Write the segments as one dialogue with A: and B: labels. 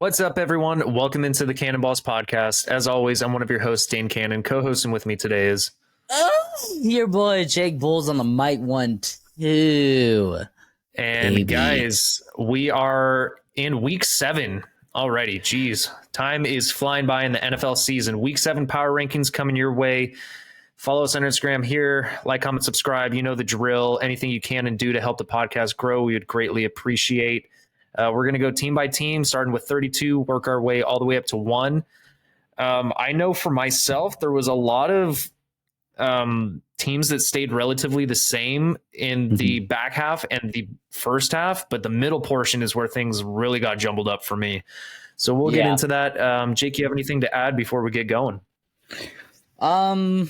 A: What's up, everyone? Welcome into the Cannonballs podcast. As always, I'm one of your hosts, Dane Cannon. Co-hosting with me today is
B: Your boy Jake Bulls on the mic 1-2.
A: and
B: Baby.
A: guys, we are in week 7 already. Jeez, time is flying by in the NFL season. Week 7 power rankings coming your way. Follow us on Instagram here. Like, comment, subscribe. You know the drill. Anything you can and do to help the podcast grow, we would greatly appreciate. We're going to go team by team, starting with 32, work our way all the way up to 1. I know for myself, there was a lot of teams that stayed relatively the same in the back half and the first half, but the middle portion is where things really got jumbled up for me. So we'll get into that. Jake, you have anything to add before we get going?
B: No,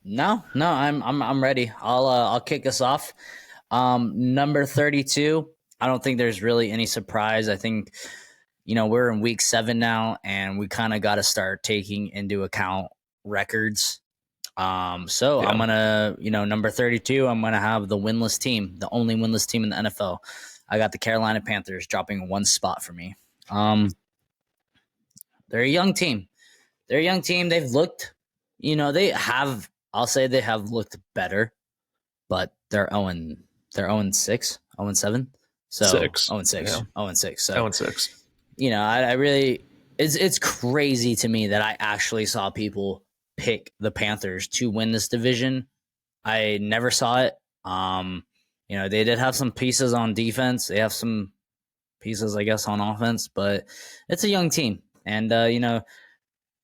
B: I'm ready. I'll kick us off. Number 32. I don't think there's really any surprise. I think, we're in week 7 now, and we kind of got to start taking into account records. I'm going to, number 32, I'm going to have the winless team, the only winless team in the NFL. I got the Carolina Panthers dropping 1 spot for me. They're a young team. They've looked, I'll say they have looked better, but they're 0-6, 0-7. So
A: 6.
B: 0-6,
A: Yeah.
B: 0-6. So
A: 0-6.
B: I really, it's crazy to me that I actually saw people pick the Panthers to win this division. I never saw it. They did have some pieces on defense. They have some pieces, I guess, on offense, but it's a young team. And,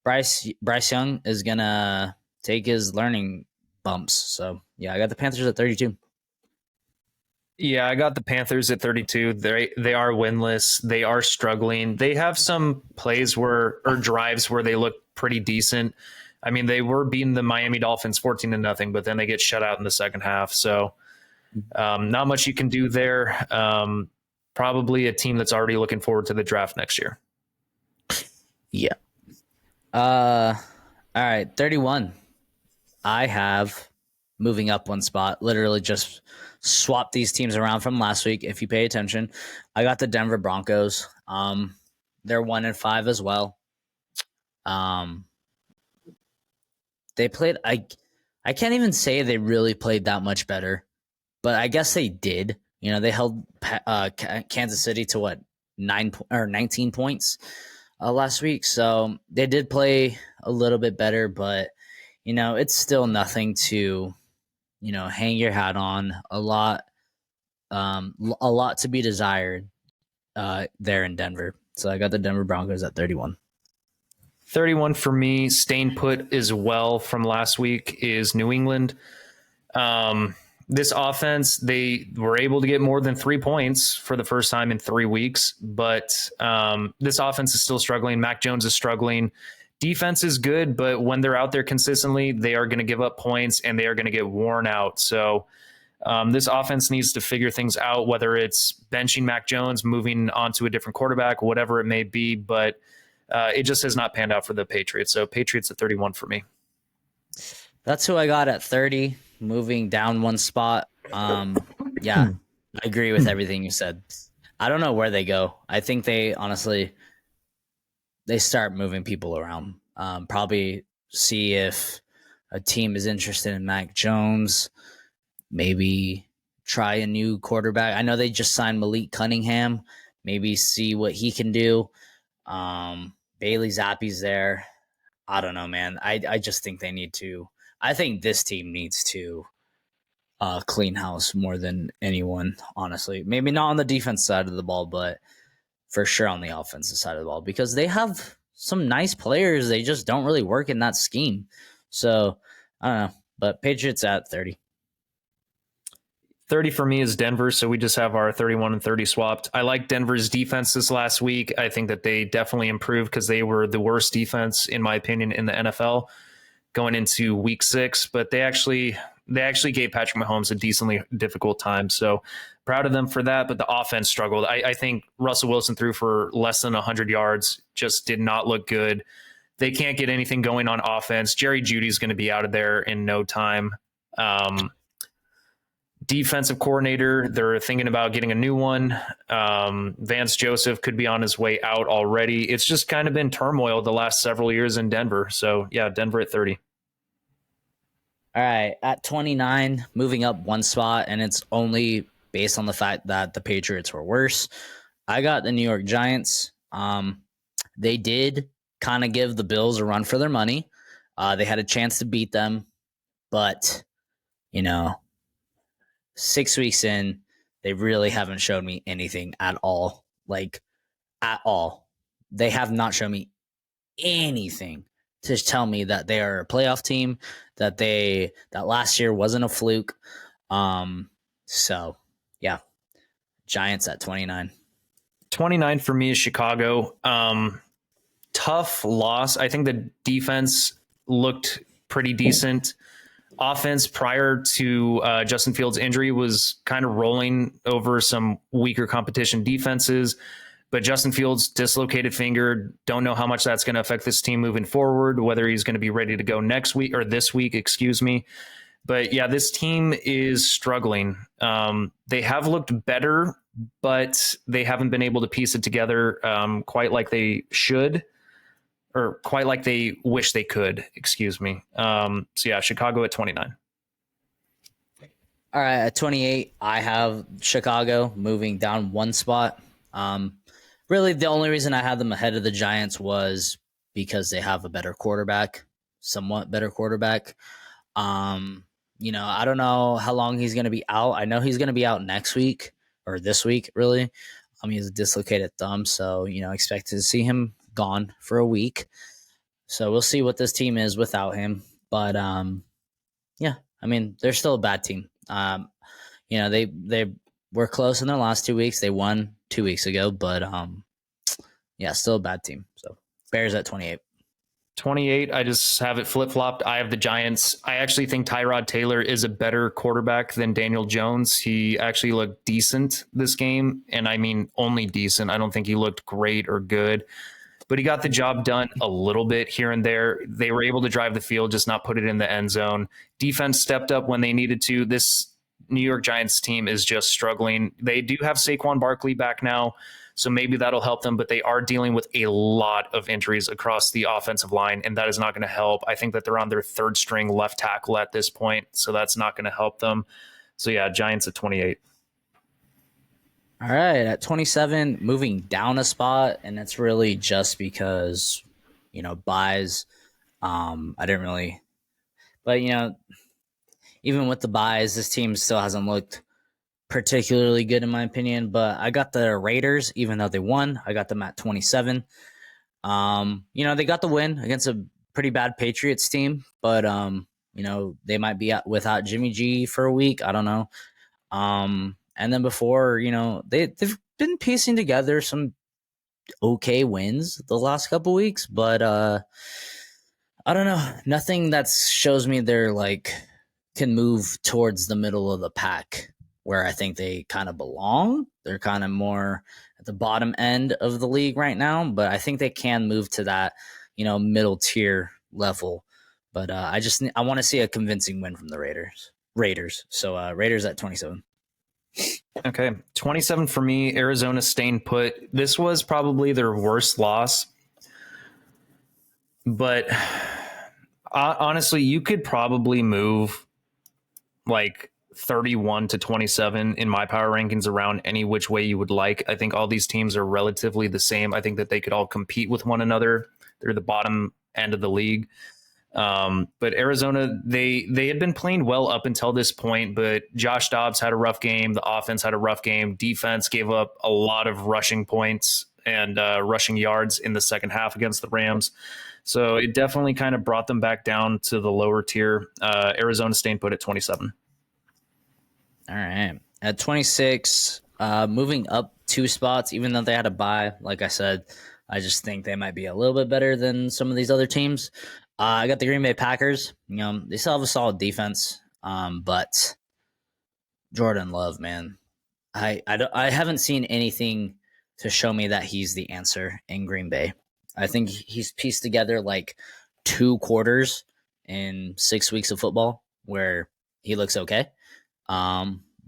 B: Bryce Young is going to take his learning bumps. So, I got the Panthers at 32.
A: Yeah, I got the Panthers at 32. They are winless. They are struggling. They have some plays or drives where they look pretty decent. I mean, they were beating the Miami Dolphins 14-0, but then they get shut out in the second half. So not much you can do there. Probably a team that's already looking forward to the draft next year.
B: Yeah. All right, 31. I have moving up 1 spot, literally just swap these teams around from last week. If you pay attention, I got the Denver Broncos. They're 1-5 as well. They played, I can't even say they really played that much better, but I guess they did. They held Kansas City to 19 points last week. So they did play a little bit better, but it's still nothing to, hang your hat on. A lot to be desired there in Denver. So I got the Denver Broncos at 31.
A: 31 for me, staying put as well from last week, is New England. This offense, they were able to get more than 3 points for the first time in 3 weeks, but this offense is still struggling. Mac Jones is struggling. Defense is good, but when they're out there consistently, they are going to give up points and they are going to get worn out. So this offense needs to figure things out, whether it's benching Mac Jones, moving on to a different quarterback, whatever it may be, but it just has not panned out for the Patriots. So Patriots at 31 for me.
B: That's who I got at 30, moving down 1 spot. I agree with everything you said. I don't know where they go. I think they start moving people around. Probably see if a team is interested in Mac Jones. Maybe try a new quarterback. I know they just signed Malik Cunningham. Maybe see what he can do. Bailey Zappi's there. I don't know, man. I just think they need to. I think this team needs to clean house more than anyone, honestly. Maybe not on the defense side of the ball, but for sure on the offensive side of the ball, because they have some nice players. They just don't really work in that scheme. So, I don't know. But Patriots at 30.
A: 30 for me is Denver, so we just have our 31 and 30 swapped. I like Denver's defense this last week. I think that they definitely improved because they were the worst defense, in my opinion, in the NFL going into week 6, but they actually gave Patrick Mahomes a decently difficult time. So proud of them for that, but the offense struggled. I think Russell Wilson threw for less than 100 yards, just did not look good. They can't get anything going on offense. Jerry Jeudy's going to be out of there in no time. defensive coordinator. They're thinking about getting a new one. Vance Joseph could be on his way out already. It's just kind of been turmoil the last several years in Denver. So, yeah, Denver at 30.
B: All right, at 29, moving up one spot, and it's only based on the fact that the Patriots were worse. I got the New York Giants. They did kind of give the Bills a run for their money. They had a chance to beat them, but, 6 weeks in, they really haven't shown me anything at all. Like, at all. They have not shown me anything to tell me that they are a playoff team, that last year wasn't a fluke. So, yeah, Giants at 29.
A: 29 for me is Chicago. Tough loss. I think the defense looked pretty decent. Offense prior to Justin Fields' injury was kind of rolling over some weaker competition defenses. But Justin Fields' dislocated finger, don't know how much that's going to affect this team moving forward, whether he's going to be ready to go next week or this week, excuse me. But yeah, this team is struggling. They have looked better, but they haven't been able to piece it together quite like they should, or quite like they wish they could, excuse me. So yeah, Chicago at 29.
B: All right, at 28, I have Chicago moving down one spot. Really, the only reason I had them ahead of the Giants was because they have a better quarterback, somewhat better quarterback. I don't know how long he's going to be out. I know he's going to be out next week or this week, really. He has a dislocated thumb, so, expect to see him gone for a week. So we'll see what this team is without him. But, they're still a bad team. They were close in their last 2 weeks. They won 2 weeks ago, but still a bad team. So Bears at 28.
A: 28, I just have it flip-flopped. I have the Giants. I actually think Tyrod Taylor is a better quarterback than Daniel Jones. He actually looked decent this game, and I mean only decent. I don't think he looked great or good, but he got the job done a little bit here and there. They were able to drive the field, just not put it in the end zone. Defense stepped up when they needed to. This New York Giants team is just struggling. They do have Saquon Barkley back now, so maybe that'll help them, but they are dealing with a lot of injuries across the offensive line, and that is not going to help. I think that they're on their third string left tackle at this point, so that's not going to help them. So yeah, Giants at 28.
B: All right, at 27, moving down a spot, and it's really just because, buys. I didn't really, but even with the buys, this team still hasn't looked particularly good in my opinion. But I got the Raiders, even though they won. I got them at 27. They got the win against a pretty bad Patriots team, but they might be without Jimmy G for a week. I don't know. And then before, they've been piecing together some okay wins the last couple weeks, but I don't know. Nothing that shows me they're can move towards the middle of the pack where I think they kind of belong. They're kind of more at the bottom end of the league right now, but I think they can move to that, middle tier level. But I want to see a convincing win from the Raiders. So Raiders at 27.
A: Okay, 27 for me. Arizona staying put. This was probably their worst loss, but honestly, you could probably move 31 to 27 in my power rankings around any which way you would like. I think all these teams are relatively the same. I think that they could all compete with one another. They're the bottom end of the league. But Arizona, they had been playing well up until this point, but Josh Dobbs had a rough game. The offense had a rough game. Defense gave up a lot of rushing points and rushing yards in the second half against the Rams. So it definitely kind of brought them back down to the lower tier. Arizona staying put at 27.
B: All right. At 26, moving up 2 spots, even though they had a bye, like I said, I just think they might be a little bit better than some of these other teams. I got the Green Bay Packers. They still have a solid defense, but Jordan Love, man, I haven't seen anything to show me that he's the answer in Green Bay. I think he's pieced together 2 quarters in 6 weeks of football where he looks okay.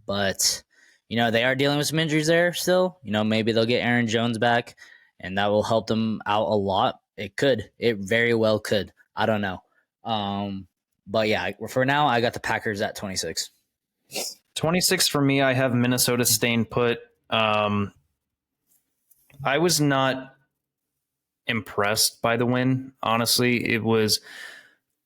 B: But, they are dealing with some injuries there still. Maybe they'll get Aaron Jones back, and that will help them out a lot. It could. It very well could. I don't know. But yeah, for now, I got the Packers at 26.
A: 26 for me. I have Minnesota staying put. I was not impressed by the win. Honestly, it was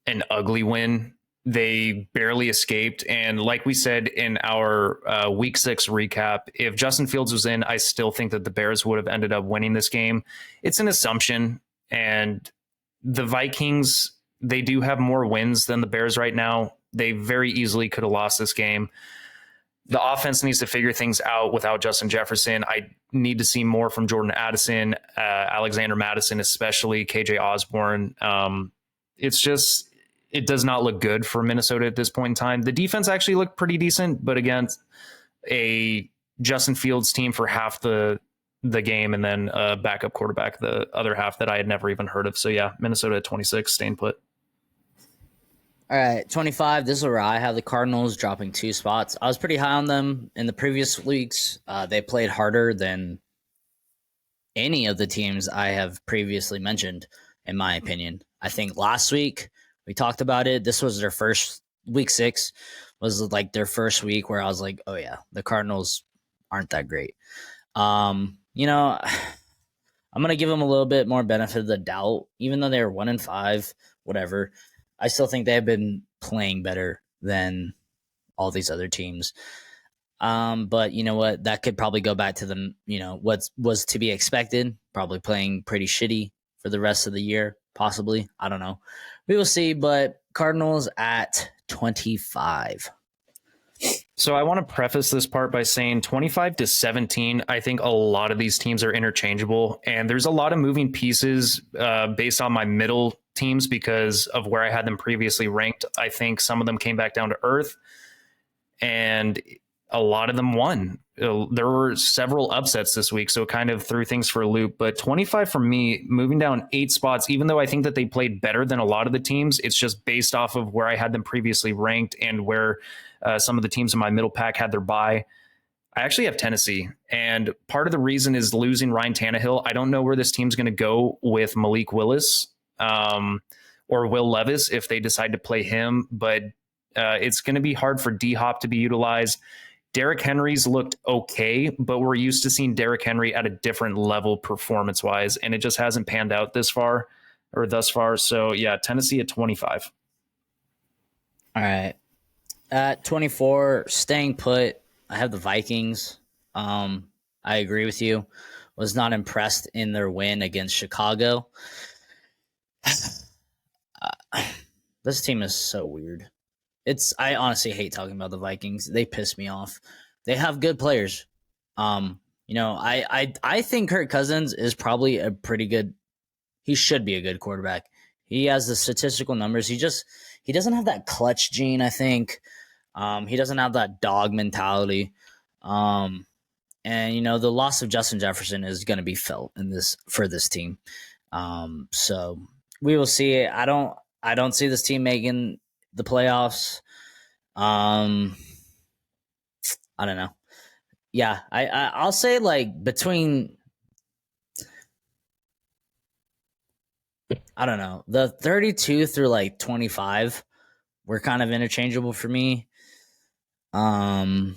A: an ugly win. They barely escaped. And like we said in our week 6 recap, if Justin Fields was in, I still think that the Bears would have ended up winning this game. It's an assumption. And the Vikings, they do have more wins than the Bears right now. They very easily could have lost this game. The offense needs to figure things out without Justin Jefferson. I need to see more from Jordan Addison, Alexander Mattison, especially KJ Osborne. It does not look good for Minnesota at this point in time. The defense actually looked pretty decent, but against a Justin Fields team for half the game and then a backup quarterback the other half that I had never even heard of. So yeah, Minnesota at 26, staying put.
B: All right, 25. This is where I have the Cardinals dropping 2 spots. I was pretty high on them in the previous weeks. They played harder than any of the teams I have previously mentioned, in my opinion. I think last week we talked about it. This was their first week 6 was like their first week where I was like, oh yeah, the Cardinals aren't that great. I'm going to give them a little bit more benefit of the doubt, even though they were 1-5, whatever. I still think they have been playing better than all these other teams. But you know what? That could probably go back to them, what was to be expected, probably playing pretty shitty for the rest of the year, possibly. I don't know. We will see, but Cardinals at 25.
A: So I want to preface this part by saying 25-17, I think a lot of these teams are interchangeable, and there's a lot of moving pieces based on my middle teams because of where I had them previously ranked. I think some of them came back down to earth, and a lot of them won. There were several upsets this week, so it kind of threw things for a loop. But 25 for me, moving down 8 spots, even though I think that they played better than a lot of the teams, it's just based off of where I had them previously ranked and where some of the teams in my middle pack had their bye. I actually have Tennessee, and part of the reason is losing Ryan Tannehill. I don't know where this team's going to go with Malik Willis or Will Levis if they decide to play him, but it's going to be hard for D-Hop to be utilized. Derrick Henry's looked okay, but we're used to seeing Derrick Henry at a different level performance-wise, and it just hasn't panned out thus far. So, yeah, Tennessee at 25.
B: All right. At 24, staying put, I have the Vikings. I agree with you. Was not impressed in their win against Chicago. This team is so weird. I honestly hate talking about the Vikings. They piss me off. They have good players. I think Kirk Cousins is probably a pretty good. He should be a good quarterback. He has the statistical numbers. He doesn't have that clutch gene, I think. He doesn't have that dog mentality. And the loss of Justin Jefferson is going to be felt for this team. So we will see. I don't see this team making the playoffs. I don't know. Yeah, I'll say like between, I don't know, the 32 through like 25 were kind of interchangeable for me. But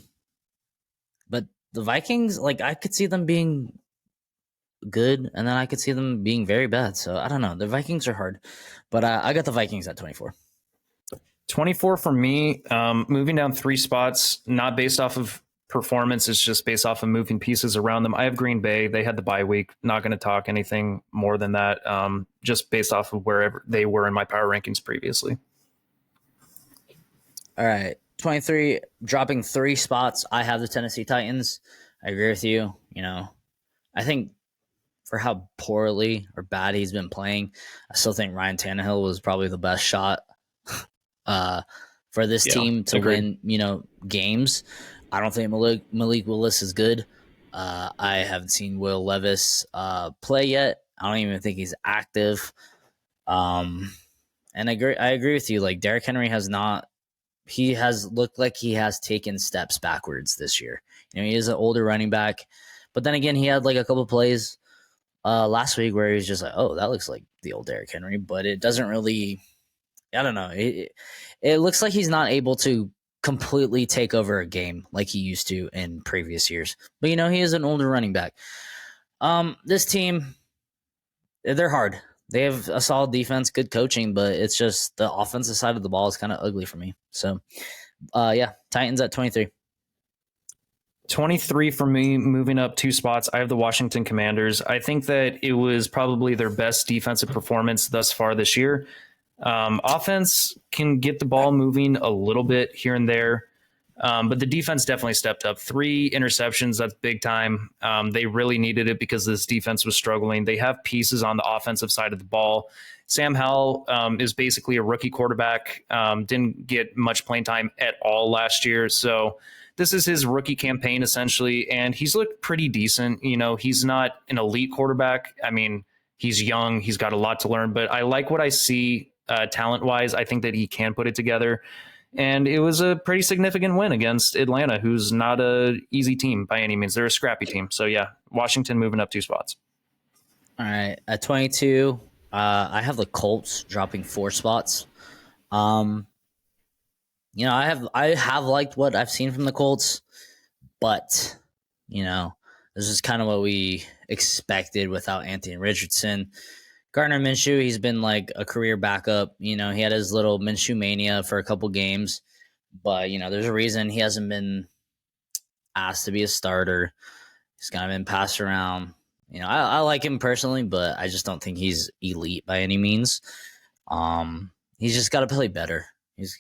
B: the Vikings, like I could see them being good, and then I could see them being very bad. So I don't know. The Vikings are hard, but I got the Vikings at 24.
A: 24 for me, moving down 3 spots, not based off of performance. It's just based off of moving pieces around them. I have Green Bay. They had the bye week. Not going to talk anything more than that, just based off of wherever they were in my power rankings previously.
B: All right. 23, dropping 3 spots. I have the Tennessee Titans. I agree with you. I think for how poorly or bad he's been playing, I still think Ryan Tannehill was probably the best shot for this team to win, games. I don't think Malik Willis is good. I haven't seen Will Levis play yet. I don't even think he's active. And I agree with you. Like Derrick Henry he has looked like he has taken steps backwards this year. He is an older running back, but then again, he had like a couple plays last week where he was just like, oh, that looks like the old Derrick Henry, but it doesn't really. I don't know. It looks like he's not able to completely take over a game like he used to in previous years. But he is an older running back. This team, they're hard. They have a solid defense, good coaching, but it's just the offensive side of the ball is kind of ugly for me. So, Titans at 23.
A: 23 for me, moving up 2 spots. I have the Washington Commanders. I think that it was probably their best defensive performance thus far this year. Offense can get the ball moving a little bit here and there, but the defense definitely stepped up. 3 interceptions, that's big time. They really needed it because this defense was struggling. They have pieces on the offensive side of the ball. Sam Howell is basically a rookie quarterback, didn't get much playing time at all last year, so this is his rookie campaign essentially, and he's looked pretty decent. He's not an elite quarterback. I mean, he's young, he's got a lot to learn, but I like what I see talent-wise. I think that he can put it together. And it was a pretty significant win against Atlanta, who's not an easy team by any means. They're a scrappy team. So, yeah, Washington moving up 2 spots.
B: All right. At 22, I have the Colts dropping 4 spots. I have liked what I've seen from the Colts, but, this is kind of what we expected without Anthony Richardson. Gardner Minshew, he's been like a career backup. He had his little Minshew mania for a couple games, but there's a reason he hasn't been asked to be a starter. He's kind of been passed around. I like him personally, but I just don't think he's elite by any means. He's just got to play better.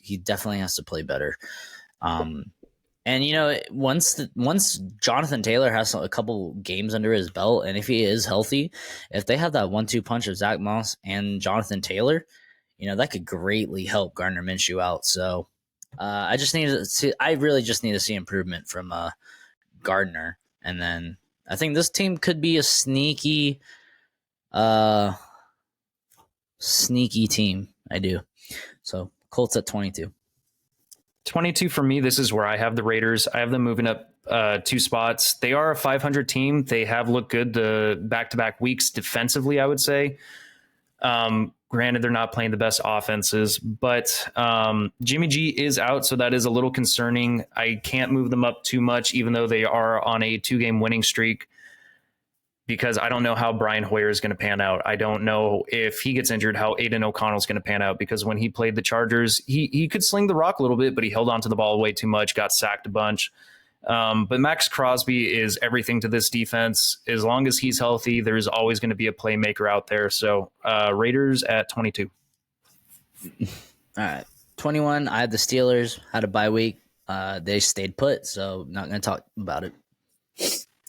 B: He definitely has to play better. And once Jonathan Taylor has a couple games under his belt, and if he is healthy, if they have that 1-2 punch of Zach Moss and Jonathan Taylor, that could greatly help Gardner Minshew out. So I really just need to see improvement from Gardner, and then I think this team could be a sneaky team. I do. So Colts at 22.
A: 22 for me, this is where I have the Raiders. I have them moving up 2 spots. They are a 500 team. They have looked good the back-to-back weeks defensively, I would say. Granted, they're not playing the best offenses, but Jimmy G is out, so that is a little concerning. I can't move them up too much, even though they are on a 2-game winning streak, because I don't know how Brian Hoyer is going to pan out. I don't know if he gets injured, how Aiden O'Connell is going to pan out, because when he played the Chargers, he could sling the rock a little bit, but he held onto the ball way too much, got sacked a bunch. But Max Crosby is everything to this defense. As long as he's healthy, there's always going to be a playmaker out there. So Raiders at 22.
B: All right. 21, I had the Steelers, had a bye week. They stayed put, so not going to talk about it.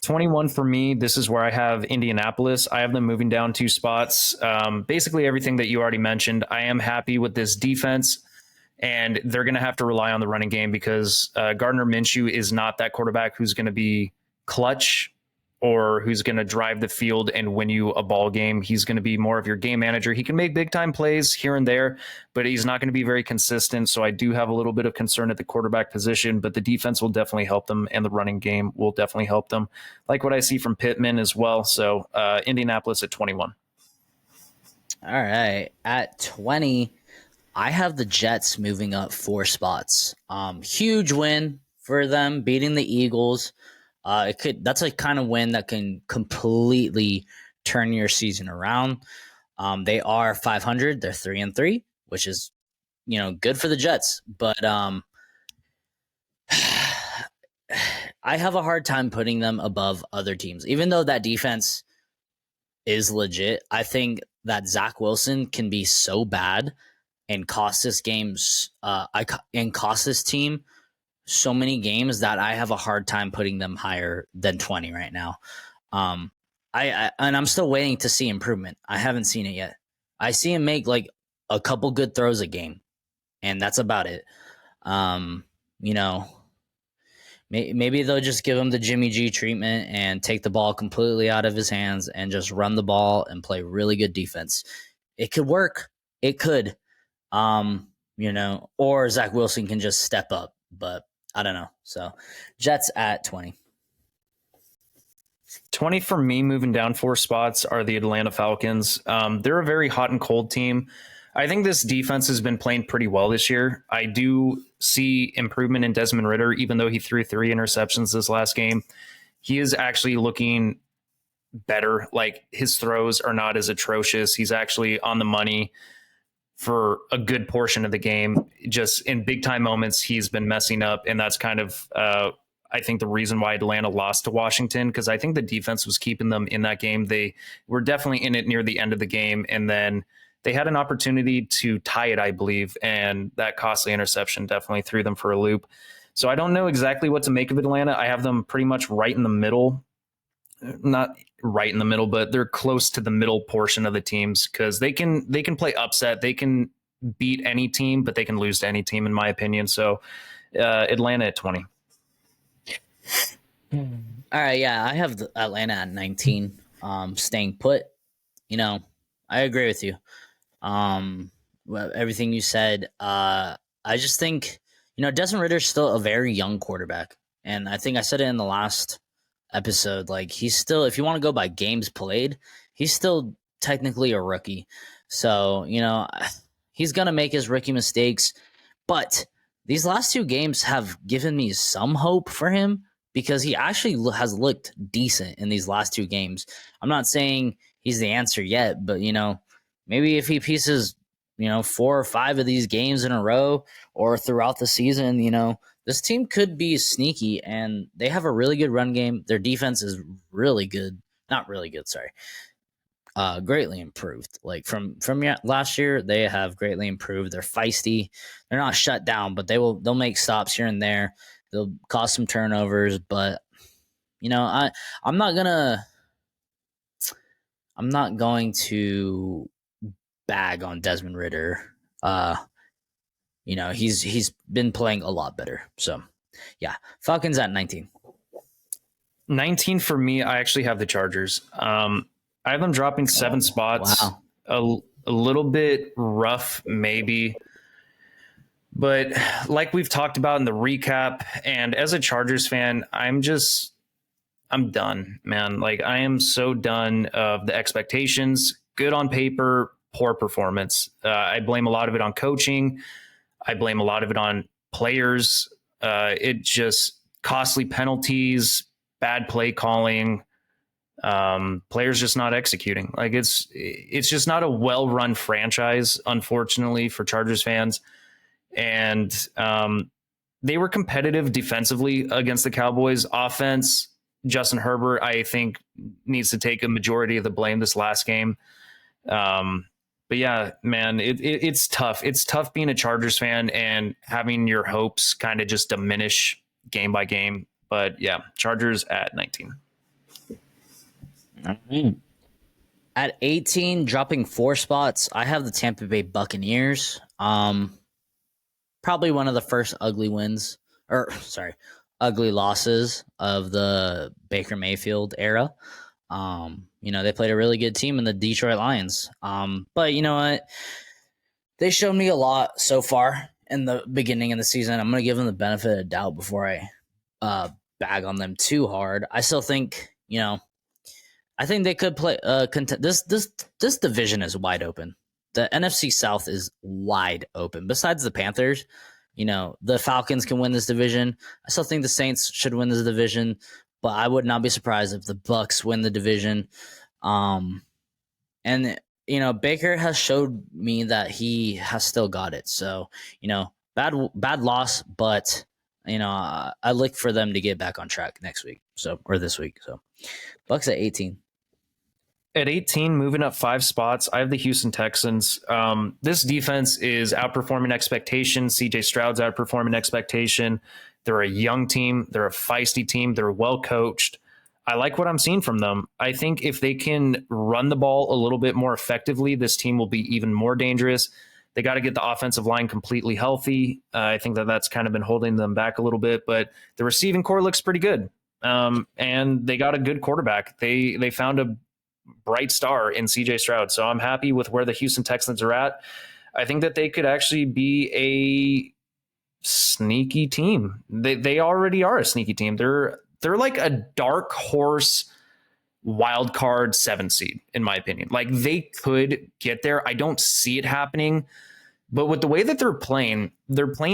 A: 21 for me, this is where I have Indianapolis. I have them moving down 2 spots. Basically everything that you already mentioned. I am happy with this defense, and they're going to have to rely on the running game because Gardner Minshew is not that quarterback who's going to be clutch or who's going to drive the field and win you a ball game. He's going to be more of your game manager. He can make big time plays here and there, but he's not going to be very consistent. So I do have a little bit of concern at the quarterback position, but the defense will definitely help them, and the running game will definitely help them. Like what I see from Pittman as well. So Indianapolis at 21.
B: All right. At 20, I have the Jets moving up 4 spots. Huge win for them, beating the Eagles. That's a kind of win that can completely turn your season around. They are 500. They're 3-3, which is, good for the Jets. But I have a hard time putting them above other teams, even though that defense is legit. I think that Zach Wilson can be so bad and cost this team so many games that I have a hard time putting them higher than 20 right now. And I'm still waiting to see improvement. I haven't seen it yet. I see him make like a couple good throws a game, and that's about it. Maybe they'll just give him the Jimmy G treatment and take the ball completely out of his hands and just run the ball and play really good defense. It could work. It could. or Zach Wilson can just step up, but I don't know. So Jets at 20.
A: 20 for me, moving down 4 spots, are the Atlanta Falcons. They're a very hot and cold team. I think this defense has been playing pretty well this year. I do see improvement in Desmond Ridder, even though he threw 3 interceptions this last game. He is actually looking better. Like, his throws are not as atrocious. He's actually on the money for a good portion of the game. Just in big time moments, he's been messing up. And that's kind of, I think, the reason why Atlanta lost to Washington, because I think the defense was keeping them in that game. They were definitely in it near the end of the game. And then they had an opportunity to tie it, I believe. And that costly interception definitely threw them for a loop. So I don't know exactly what to make of Atlanta. I have them pretty much right in the middle. Not right in the middle, but they're close to the middle portion of the teams, because they can play upset. They can beat any team, but they can lose to any team, in my opinion. So Atlanta at 20.
B: All right, yeah, I have Atlanta at 19, staying put. I agree with you. Everything you said. I just think, Desmond Ritter's still a very young quarterback. And I think I said it in the last episode, like, he's still, if you want to go by games played, he's still technically a rookie. So, he's going to make his rookie mistakes. But these last 2 games have given me some hope for him, because he actually has looked decent in these last 2 games. I'm not saying he's the answer yet, but, maybe if he pieces, 4 or 5 of these games in a row or throughout the season, this team could be sneaky, and they have a really good run game. Their defense is really good. Not really good, sorry. Greatly improved. Like from last year, they have greatly improved. They're feisty. They're not shut down, but they'll make stops here and there. They'll cause some turnovers, but I'm not going to bag on Desmond Ridder. He's been playing a lot better. So, yeah, Falcons at 19.
A: 19 for me, I actually have the Chargers. I have them dropping 7 spots. Wow. A little bit rough, maybe. But like we've talked about in the recap, and as a Chargers fan, I'm done, man. Like, I am so done of the expectations. Good on paper, poor performance. I blame a lot of it on coaching. I blame a lot of it on players. It just costly penalties, bad play calling, players just not executing. Like, it's just not a well-run franchise, unfortunately, for Chargers fans. And they were competitive defensively against the Cowboys. Offense, Justin Herbert, I think, needs to take a majority of the blame this last game. But yeah, man, it's tough. It's tough being a Chargers fan and having your hopes kind of just diminish game by game. But yeah, Chargers at 19.
B: At 18, dropping 4 spots, I have the Tampa Bay Buccaneers. Probably one of the first ugly losses of the Baker Mayfield era. They played a really good team in the Detroit Lions. But you know what? They showed me a lot so far in the beginning of the season. I'm going to give them the benefit of the doubt before I bag on them too hard. I still think, I think they could play this division is wide open. The NFC South is wide open. Besides the Panthers, the Falcons can win this division. I still think the Saints should win this division, but I would not be surprised if the Bucs win the division. Baker has showed me that he has still got it. So, bad loss, but I look for them to get back on track next week. Or this week. So, Bucs at 18.
A: At 18, moving up 5 spots, I have the Houston Texans. This defense is outperforming expectation. CJ Stroud's outperforming expectation. They're a young team. They're a feisty team. They're well coached. I like what I'm seeing from them. I think if they can run the ball a little bit more effectively, this team will be even more dangerous. They got to get the offensive line completely healthy. I think that's kind of been holding them back a little bit, but the receiving core looks pretty good. And they got a good quarterback. They found a bright star in CJ Stroud. So I'm happy with where the Houston Texans are at. I think that they could actually be a sneaky team. They already are a sneaky team. They're like a dark horse wild card 7 seed, in my opinion. Like, they could get there. I don't see it happening. But with the way that they're playing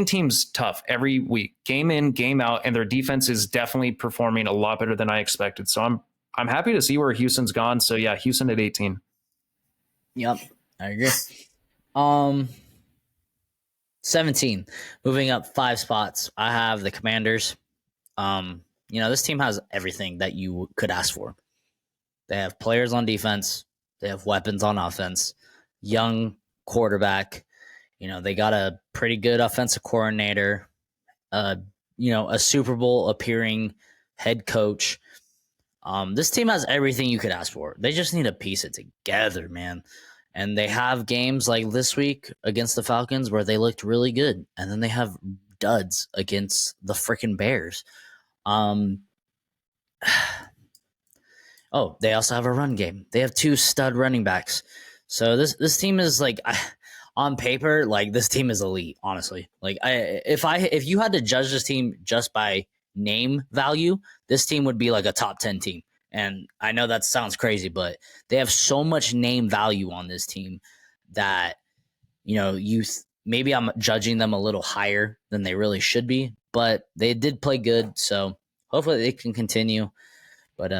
A: teams tough every week, game in, game out, and their defense is definitely performing a lot better than I expected. So I'm happy to see where Houston's gone. So yeah, Houston at 18.
B: Yep, I agree. 17. Moving up 5 spots, I have the Commanders. This team has everything that you could ask for. They have players on defense. They have weapons on offense. Young quarterback. They got a pretty good offensive coordinator. A Super Bowl appearing head coach. This team has everything you could ask for. They just need to piece it together, man. And they have games like this week against the Falcons where they looked really good. And then they have duds against the freaking Bears. They also have a run game. They have 2 stud running backs. So this team is like, on paper, like, this team is elite, honestly. Like, if you had to judge this team just by name value, this team would be like a top 10 team. And I know that sounds crazy, but they have so much name value on this team that, maybe I'm judging them a little higher than they really should be, but they did play good. So hopefully they can continue. But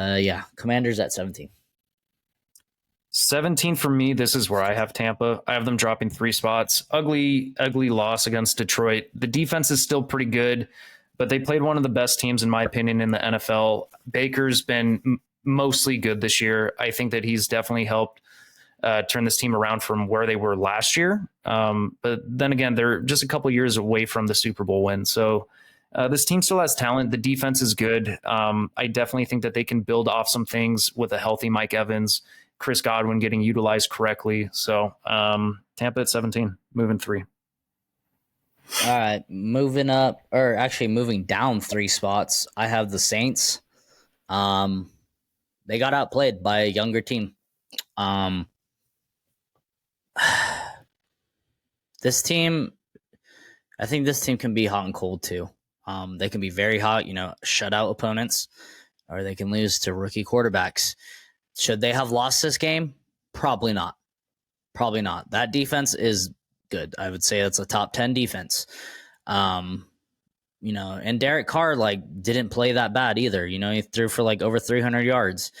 B: Commanders at 17.
A: 17 for me. This is where I have Tampa. I have them dropping 3 spots. Ugly loss against Detroit. The defense is still pretty good, but they played one of the best teams, in my opinion, in the NFL. Baker's been mostly good this year. I think that he's definitely helped turn this team around from where they were last year. But then again, they're just a couple years away from the Super Bowl win. So this team still has talent. The defense is good. I definitely think that they can build off some things with a healthy Mike Evans, Chris Godwin getting utilized correctly. So Tampa at 17, moving 3.
B: All right, moving down 3 spots. I have the Saints. They got outplayed by a younger team. This team, I think this team can be hot and cold too. They can be very hot, shut out opponents, or they can lose to rookie quarterbacks. Should they have lost this game? Probably not. That defense is good. I would say it's a top 10 defense. And Derek Carr didn't play that bad either. He threw for over 300 yards.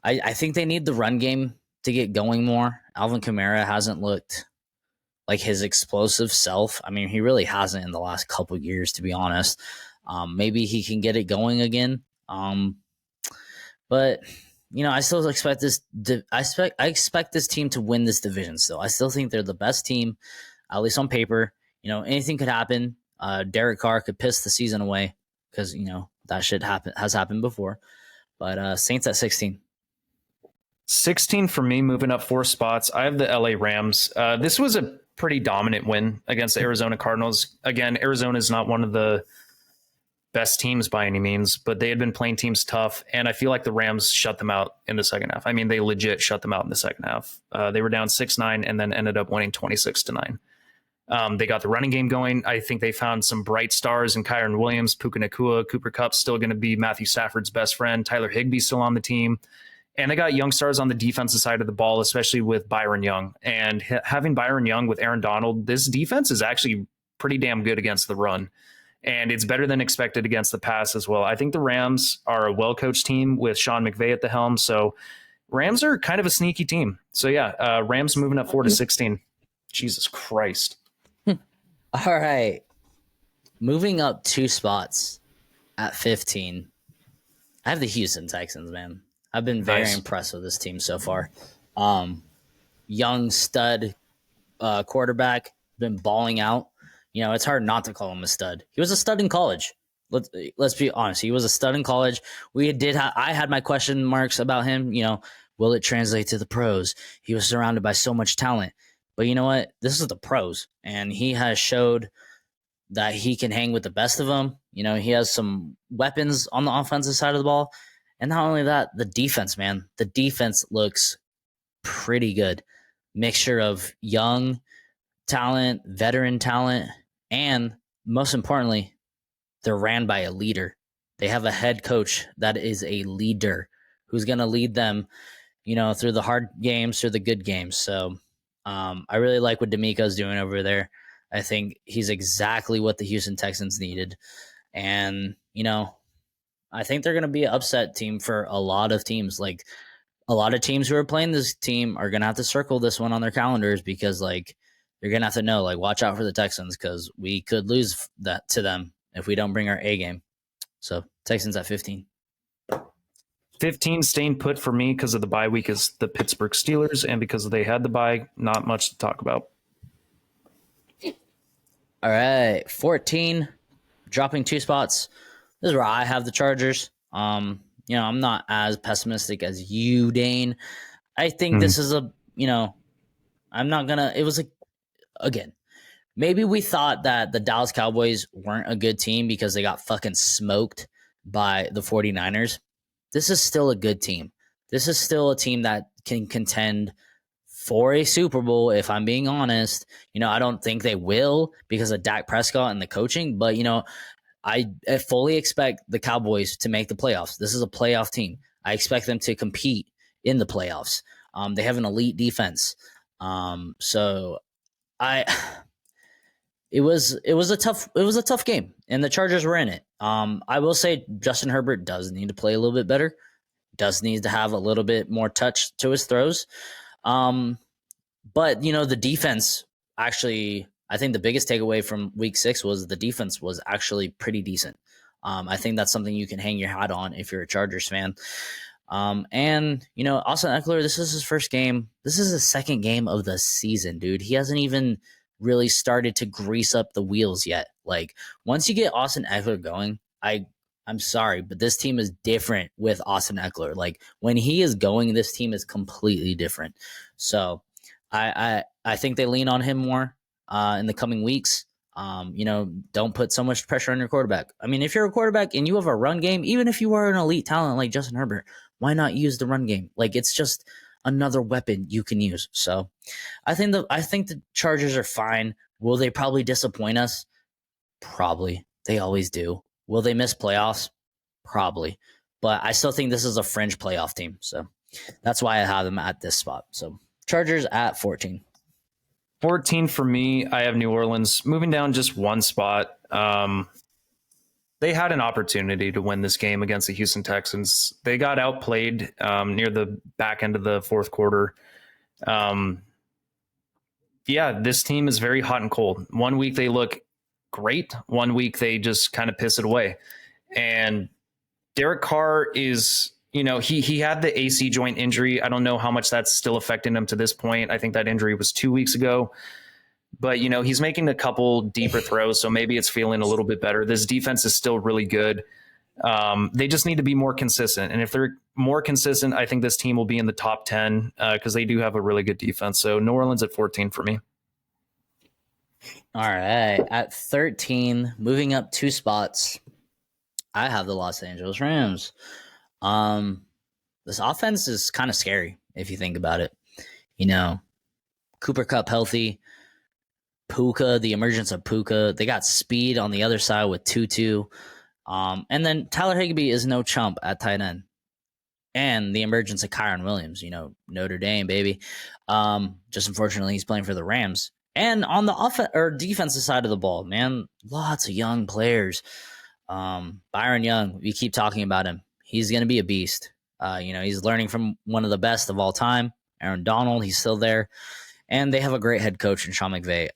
B: I think they need the run game to get going more. Alvin Kamara hasn't looked like his explosive self. I mean, he really hasn't in the last couple of years, to be honest. Maybe he can get it going again. But I still expect this. I expect this team to win this division. Still, I still think they're the best team, at least on paper. Anything could happen. Derek Carr could piss the season away because that shit has happened before. But Saints at 16.
A: 16 for me, moving up 4 spots. I have the LA Rams. This was a pretty dominant win against the Arizona Cardinals. Again, Arizona is not one of the best teams by any means, but they had been playing teams tough, and I feel like the Rams shut them out in the second half. I mean, they legit shut them out in the second half. They were down 6-9 and then ended up winning 26-9. They got the running game going. I think they found some bright stars in Kyron Williams, Puka Nacua. Cooper Kupp's still going to be Matthew Stafford's best friend. Tyler Higbee's still on the team. And they got young stars on the defensive side of the ball, especially with Byron Young. And having Byron Young with Aaron Donald, this defense is actually pretty damn good against the run. And it's better than expected against the pass as well. I think the Rams are a well-coached team with Sean McVay at the helm. So Rams are kind of a sneaky team. So yeah, Rams moving up 4-16. Jesus Christ.
B: All right. Moving up 2 spots at 15. I have the Houston Texans, man. I've been very impressed with this team so far. Young stud quarterback, been balling out. It's hard not to call him a stud. He was a stud in college. Let's be honest. He was a stud in college. I had my question marks about him. Will it translate to the pros? He was surrounded by so much talent. But you know what? This is the pros, and he has showed that he can hang with the best of them. He has some weapons on the offensive side of the ball. And not only that, the defense, man. The defense looks pretty good. Mixture of young, talent, veteran talent, and most importantly, they're ran by a leader. They have a head coach that is a leader who's going to lead them, through the hard games, through the good games. So I really like what DeMeco's doing over there. I think he's exactly what the Houston Texans needed. And, I think they're going to be an upset team for a lot of teams. Like, a lot of teams who are playing this team are going to have to circle this one on their calendars because, like, you're going to have to know, like, watch out for the Texans because we could lose that to them if we don't bring our A game. So, Texans at 15.
A: 15 staying put for me because of the bye week is the Pittsburgh Steelers, and because they had the bye, not much to talk about.
B: All right, 14, dropping 2 spots. This is where I have the Chargers. I'm not as pessimistic as you, Dane. I think this is I'm not gonna. It was again. Maybe we thought that the Dallas Cowboys weren't a good team because they got fucking smoked by the 49ers. This is still a good team. This is still a team that can contend for a Super Bowl, if I'm being honest. I don't think they will because of Dak Prescott and the coaching, but, I fully expect the Cowboys to make the playoffs. This is a playoff team. I expect them to compete in the playoffs. They have an elite defense. It was a tough game, and the Chargers were in it. I will say Justin Herbert does need to play a little bit better. Does need to have a little bit more touch to his throws. But the defense actually, I think the biggest takeaway from week 6 was the defense was actually pretty decent. I think that's something you can hang your hat on if you're a Chargers fan. And Austin Eckler, this is his first game. This is the second game of the season, dude. He hasn't even really started to grease up the wheels yet. Like, once you get Austin Eckler going, I'm sorry, but this team is different with Austin Eckler. Like, when he is going, this team is completely different. So I think they lean on him more in the coming weeks. Don't put so much pressure on your quarterback. I mean, if you're a quarterback and you have a run game, even if you are an elite talent like Justin Herbert, why not use the run game? Like, it's just another weapon you can use. So I think the Chargers are fine. Will they probably disappoint us? Probably. They always do. Will they miss playoffs? Probably. But I still think this is a fringe playoff team. So that's why I have them at this spot. So Chargers at 14.
A: 14 for me. I have New Orleans moving down just one spot. They had an opportunity to win this game against the Houston Texans. They got outplayed near the back end of the fourth quarter. This team is very hot and cold. One week they look great. One week they just kind of piss it away. And Derek Carr is, he had the AC joint injury. I don't know how much that's still affecting him to this point. I think that injury was 2 weeks ago. But, he's making a couple deeper throws, so maybe it's feeling a little bit better. This defense is still really good. They just need to be more consistent. And if they're more consistent, I think this team will be in the top 10 because they do have a really good defense. So New Orleans at 14 for me.
B: All right. At 13, moving up 2 spots, I have the Los Angeles Rams. This offense is kind of scary if you think about it. Cooper Kupp healthy. Puka, the emergence of Puka. They got speed on the other side with Tutu. And then Tyler Higbee is no chump at tight end. And the emergence of Kyron Williams, Notre Dame, baby. Just unfortunately, he's playing for the Rams. And on the defensive side of the ball, man, lots of young players. Byron Young, we keep talking about him. He's going to be a beast. He's learning from one of the best of all time, Aaron Donald. He's still there. And they have a great head coach in Sean McVay.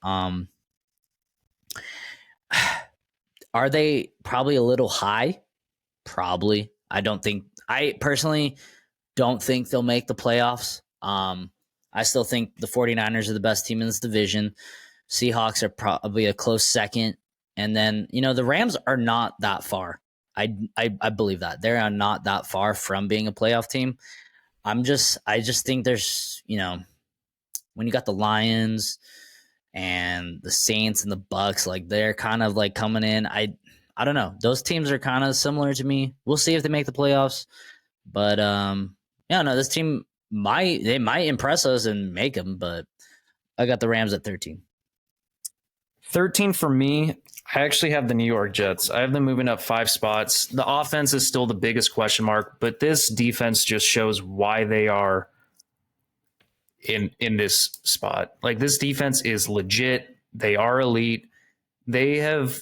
B: Are they probably a little high? Probably. I personally don't think they'll make the playoffs. I still think the 49ers are the best team in this division. Seahawks are probably a close second. And then, the Rams are not that far. I believe that. They are not that far from being a playoff team. I just think there's, when you got the Lions and the Saints and the Bucks, like they're kind of like coming in. I don't know. Those teams are kind of similar to me. We'll see if they make the playoffs. But this team might impress us and make them. But I got the Rams at 13.
A: 13 for me. I actually have the New York Jets. I have them moving up 5 spots. The offense is still the biggest question mark, but this defense just shows why they are in this spot. Like, this defense is legit. They are elite. They have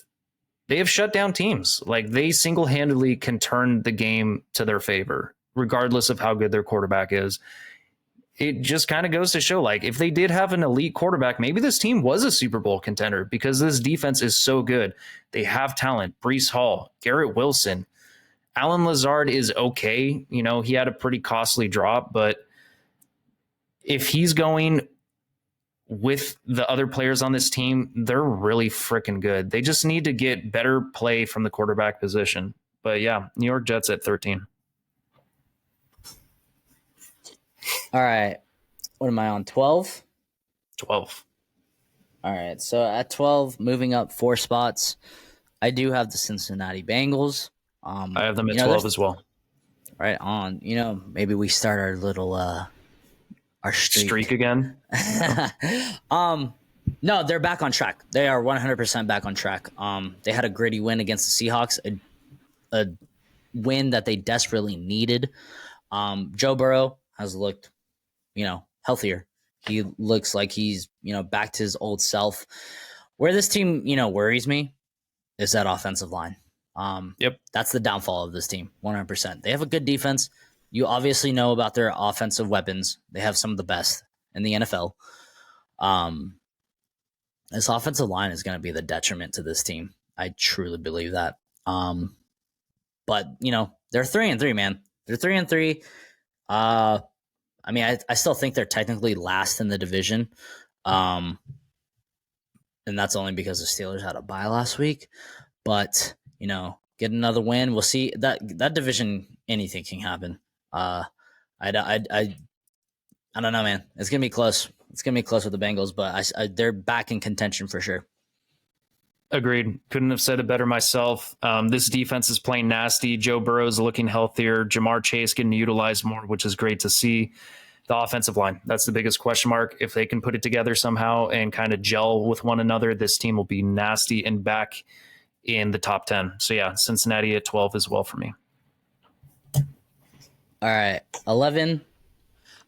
A: shut down teams. Like, they single-handedly can turn the game to their favor, regardless of how good their quarterback is. It just kind of goes to show, like, if they did have an elite quarterback, maybe this team was a Super Bowl contender, because this defense is so good. They have talent. Breece Hall, Garrett Wilson, Alan Lazard is okay. You know, he had a pretty costly drop, but if he's going with the other players on this team, they're really freaking good. They just need to get better play from the quarterback position. But yeah, New York Jets at 13.
B: All right. What am I on? 12?
A: 12.
B: All right. So at 12, moving up 4 spots, I do have the Cincinnati Bengals.
A: I have them at 12 as well.
B: Right on. You know, maybe we start our little our
A: streak again.
B: No, they're back on track. They are 100% back on track. They had a gritty win against the Seahawks, a win that they desperately needed. Joe Burrow has looked, healthier. He looks like he's, back to his old self. Where this team, worries me is that offensive line.
A: Yep.
B: That's the downfall of this team, 100%. They have a good defense. You obviously know about their offensive weapons. They have some of the best in the NFL. This offensive line is going to be the detriment to this team. I truly believe that. But, they're 3-3, man. They're 3-3. I still think they're technically last in the division. And that's only because the Steelers had a bye last week. But, get another win. We'll see. That division, anything can happen. I don't know, man. It's gonna be close. It's gonna be close with the Bengals, but they're back in contention for sure.
A: Agreed. Couldn't have said it better myself. This defense is playing nasty. Joe Burrow's looking healthier. Jamar Chase getting utilized more, which is great to see. The offensive line, that's the biggest question mark. If they can put it together somehow and kind of gel with one another, this team will be nasty and back in the top 10. So yeah, Cincinnati at 12 as well for me.
B: All right, 11.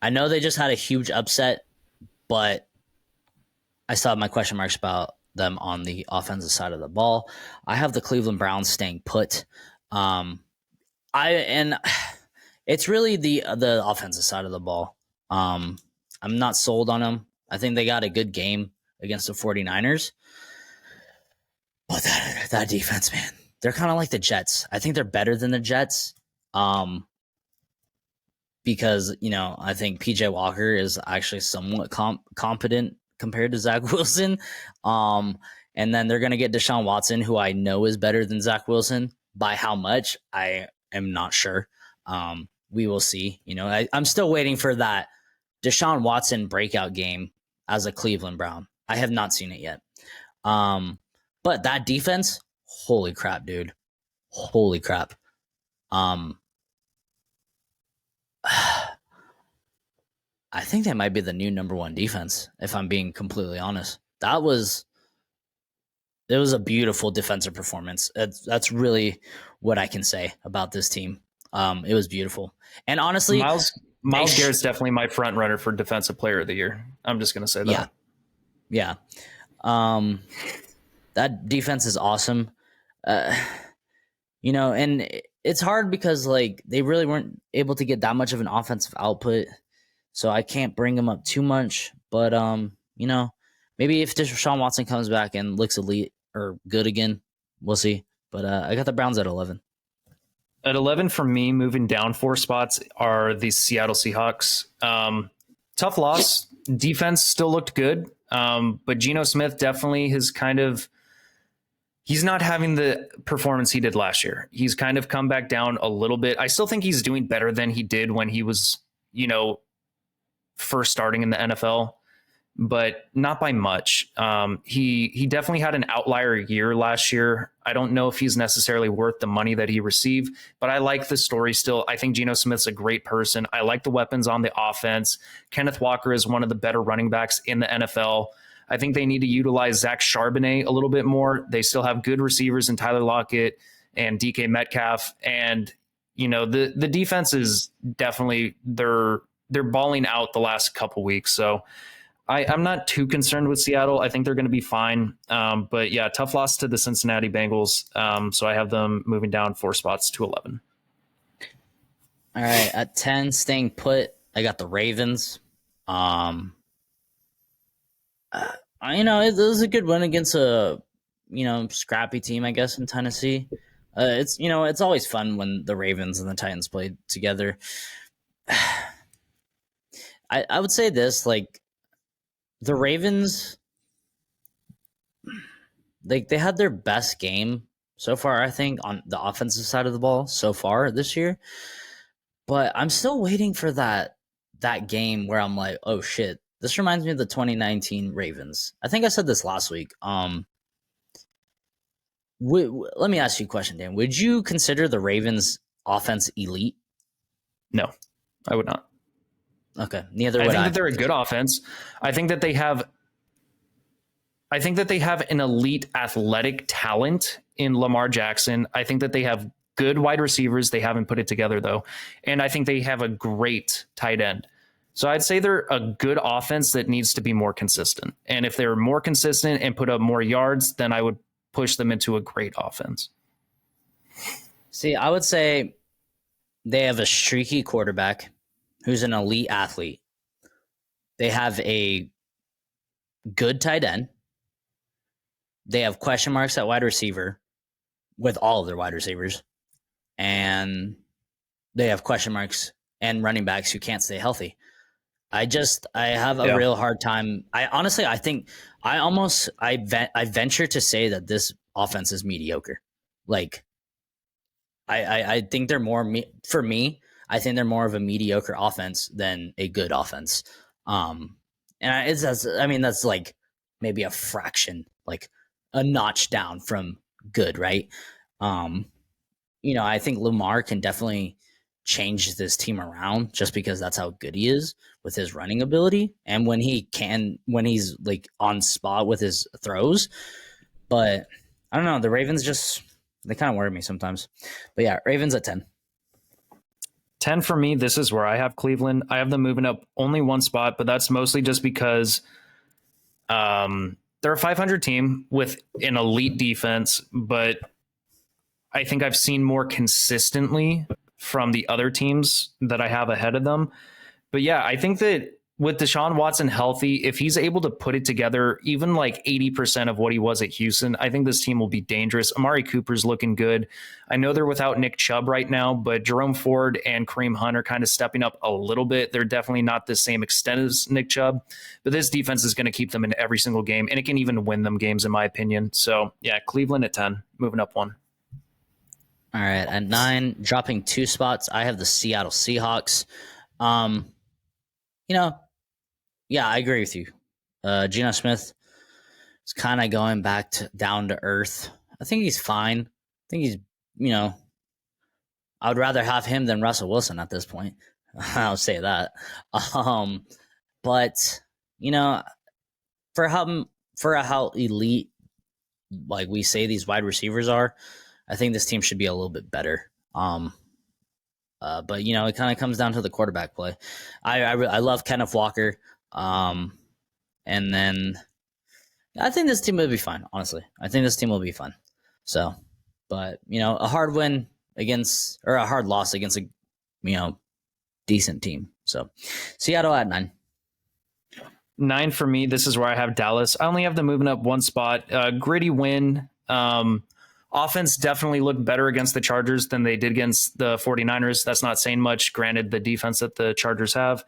B: I know they just had a huge upset, but I still have my question marks about them on the offensive side of the ball. I have the Cleveland Browns staying put. It's really the offensive side of the ball. I'm not sold on them. I think they got a good game against the 49ers. But that defense, man, they're kind of like the Jets. I think they're better than the Jets. Because, I think PJ Walker is actually somewhat competent compared to Zach Wilson. And then they're going to get Deshaun Watson, who I know is better than Zach Wilson. By how much, I am not sure. We will see. I'm still waiting for that Deshaun Watson breakout game as a Cleveland Brown. I have not seen it yet. But that defense, holy crap, dude. Holy crap. I think that might be the new number 1 defense, if I'm being completely honest. It was a beautiful defensive performance. That's really what I can say about this team. It was beautiful. And honestly,
A: Myles Garrett's definitely my front runner for defensive player of the year. I'm just going to say that.
B: Yeah. That defense is awesome. And it's hard because they really weren't able to get that much of an offensive output. So I can't bring them up too much, but maybe if Deshaun Watson comes back and looks elite or good again, we'll see. But I got the Browns at 11.
A: At 11 for me, moving down 4 spots are the Seattle Seahawks. Tough loss. Defense still looked good, but Geno Smith definitely has he's not having the performance he did last year. He's kind of come back down a little bit. I still think he's doing better than he did when he was, first starting in the NFL, but not by much. He definitely had an outlier year last year. I don't know if he's necessarily worth the money that he received, but I like the story still. I think Geno Smith's a great person. I like the weapons on the offense. Kenneth Walker is one of the better running backs in the NFL. I think they need to utilize Zach Charbonnet a little bit more. They still have good receivers in Tyler Lockett and DK Metcalf. And, the defense is definitely, they're balling out the last couple weeks. So I'm not too concerned with Seattle. I think they're going to be fine. But yeah, tough loss to the Cincinnati Bengals. So I have them moving down 4 spots to 11.
B: All right, at 10, staying put, I got the Ravens. It was a good win against a, scrappy team, I guess, in Tennessee. It's always fun when the Ravens and the Titans played together. I would say this, like, the Ravens, they had their best game so far, I think, on the offensive side of the ball so far this year. But I'm still waiting for that game where I'm like, oh shit, this reminds me of the 2019 Ravens. I think I said this last week. Let me ask you a question, Dan. Would you consider the Ravens offense elite?
A: No, I would not.
B: Okay, neither would I.
A: think that they're a good offense. I think that they have an elite athletic talent in Lamar Jackson. I think that they have good wide receivers. They haven't put it together, though. And I think they have a great tight end. So I'd say they're a good offense that needs to be more consistent. And if they're more consistent and put up more yards, then I would push them into a great offense.
B: See, I would say they have a streaky quarterback who's an elite athlete. They have a good tight end. They have question marks at wide receiver with all of their wide receivers. And they have question marks and running backs who can't stay healthy. I have a real hard time. I think I venture to say that this offense is mediocre. Like, I think they're more, for me, I think they're more of a mediocre offense than a good offense. That's like maybe a fraction, like a notch down from good, right? I think Lamar can definitely change this team around just because that's how good he is with his running ability and when he's like on spot with his throws. But I don't know, the Ravens they kind of worry me sometimes. But yeah, Ravens at 10.
A: 10 for me, this is where I have Cleveland. I have them moving up only 1 spot, but that's mostly just because they're a 500 team with an elite defense, but I think I've seen more consistently from the other teams that I have ahead of them. But yeah, I think that with Deshaun Watson healthy, if he's able to put it together, even like 80% of what he was at Houston, I think this team will be dangerous. Amari Cooper's looking good. I know they're without Nick Chubb right now, but Jerome Ford and Kareem Hunt are kind of stepping up a little bit. They're definitely not the same extent as Nick Chubb, but this defense is going to keep them in every single game, and it can even win them games, in my opinion. So yeah, Cleveland at 10, moving up 1.
B: All right, at 9, dropping 2 spots, I have the Seattle Seahawks. Yeah, I agree with you. Geno Smith is kind of going back down to earth. I think he's fine. I think he's, I would rather have him than Russell Wilson at this point. I'll say that. But for how elite, like we say, these wide receivers are, I think this team should be a little bit better. But it kind of comes down to the quarterback play. I love Kenneth Walker. And then I think this team will be fine, honestly. I think this team will be fun. So, but a hard loss against a decent team. So Seattle at 9.
A: 9 for me. This is where I have Dallas. I only have them moving up 1 spot. Gritty win. Offense definitely looked better against the Chargers than they did against the 49ers. That's not saying much, granted the defense that the Chargers have.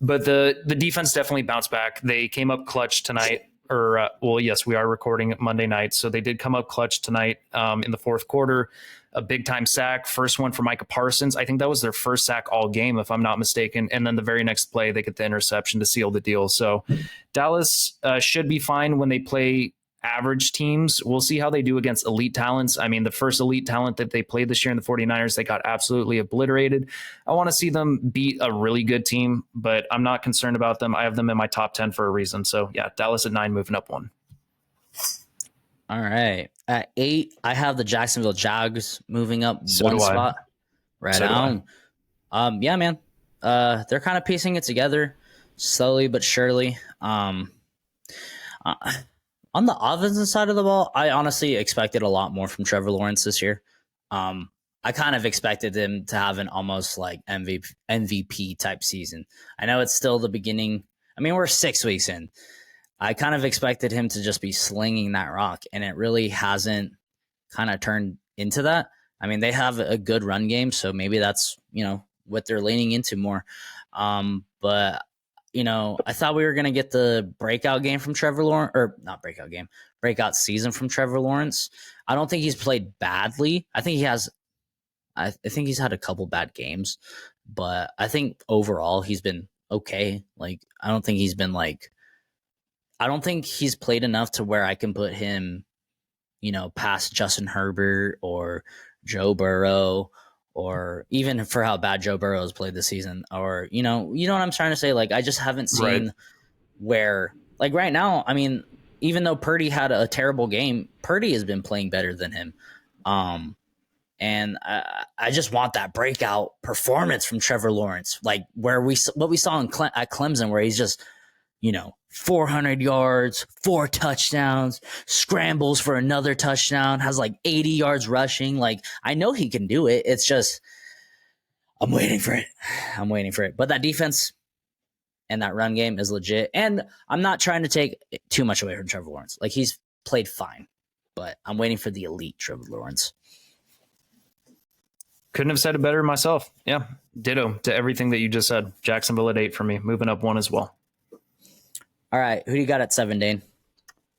A: But the defense definitely bounced back. They came up clutch tonight. Yes, we are recording Monday night. So they did come up clutch tonight in the 4th quarter. A big-time sack. First one for Micah Parsons. I think that was their first sack all game, if I'm not mistaken. And then the very next play, they get the interception to seal the deal. So Dallas should be fine when they play average teams. We'll see how they do against elite talents. I mean, the first elite talent that they played this year in the 49ers, they got absolutely obliterated. I want to see them beat a really good team, but I'm not concerned about them. I have them in my top 10 for a reason. So yeah, Dallas at 9, moving up 1.
B: All right. At 8, I have the Jacksonville Jags moving up
A: So
B: one
A: do I.
B: spot. Right
A: So do
B: on. Yeah, man. They're kind of piecing it together slowly but surely. On the offensive side of the ball, I honestly expected a lot more from Trevor Lawrence this year. I kind of expected him to have an almost like MVP type season. I know it's still the beginning. I mean, we're 6 weeks in. I kind of expected him to just be slinging that rock, and it really hasn't kind of turned into that. I mean, they have a good run game, so maybe that's, what they're leaning into more. But, I thought we were going to get the breakout game from Trevor Lawrence, or not breakout game, breakout season from Trevor Lawrence. I don't think he's played badly. I think he's had a couple bad games, but I think overall he's been okay. Like, I don't think he's played enough to where I can put him, past Justin Herbert or Joe Burrow, or even for how bad Joe Burrow has played this season, or, you know what I'm trying to say? Like, I just haven't seen where, like right now, I mean, even though Purdy had a terrible game, Purdy has been playing better than him. And I just want that breakout performance from Trevor Lawrence, like what we saw at Clemson, where he's just, 400 yards, 4 touchdowns, scrambles for another touchdown, has like 80 yards rushing. Like, I know he can do it. It's just, I'm waiting for it. But that defense and that run game is legit. And I'm not trying to take too much away from Trevor Lawrence. Like, he's played fine, but I'm waiting for the elite Trevor Lawrence.
A: Couldn't have said it better myself. Yeah, ditto to everything that you just said. Jacksonville at 8 for me, moving up 1 as well.
B: All right, who do you got at 7, Dane?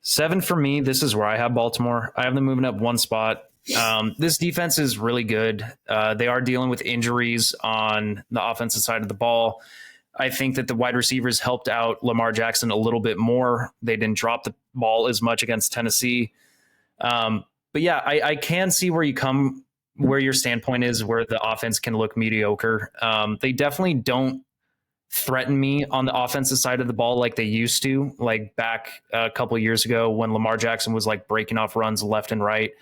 A: 7 for me. This is where I have Baltimore. I have them moving up 1 spot. This defense is really good. They are dealing with injuries on the offensive side of the ball. I think that the wide receivers helped out Lamar Jackson a little bit more. They didn't drop the ball as much against Tennessee. But yeah, I can see where your standpoint is, where the offense can look mediocre. They definitely don't threaten me on the offensive side of the ball like they used to, like back a couple of years ago when Lamar Jackson was like breaking off runs left and right.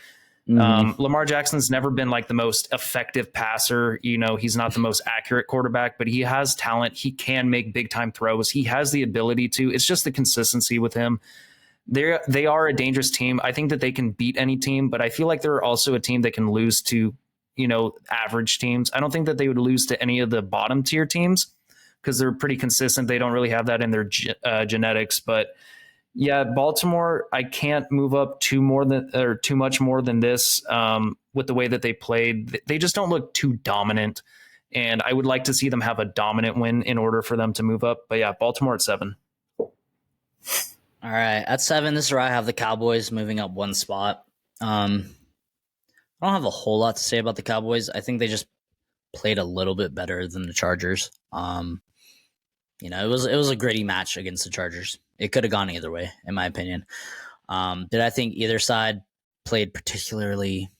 A: Lamar Jackson's never been like the most effective passer. He's not the most accurate quarterback, but he has talent. He can make big time throws. He has the ability to. It's just the consistency with him. They are a dangerous team. I think that they can beat any team, but I feel like they're also a team that can lose to, average teams. I don't think that they would lose to any of the bottom tier teams because they're pretty consistent. They don't really have that in their genetics, but yeah, Baltimore, I can't move up too much more than this with the way that they played. They just don't look too dominant, and I would like to see them have a dominant win in order for them to move up. But yeah, Baltimore at 7.
B: All right, at 7, this is where I have the Cowboys moving up 1 spot. I don't have a whole lot to say about the Cowboys. I think they just played a little bit better than the Chargers. It was a gritty match against the Chargers. It could have gone either way, in my opinion. Did I think either side played particularly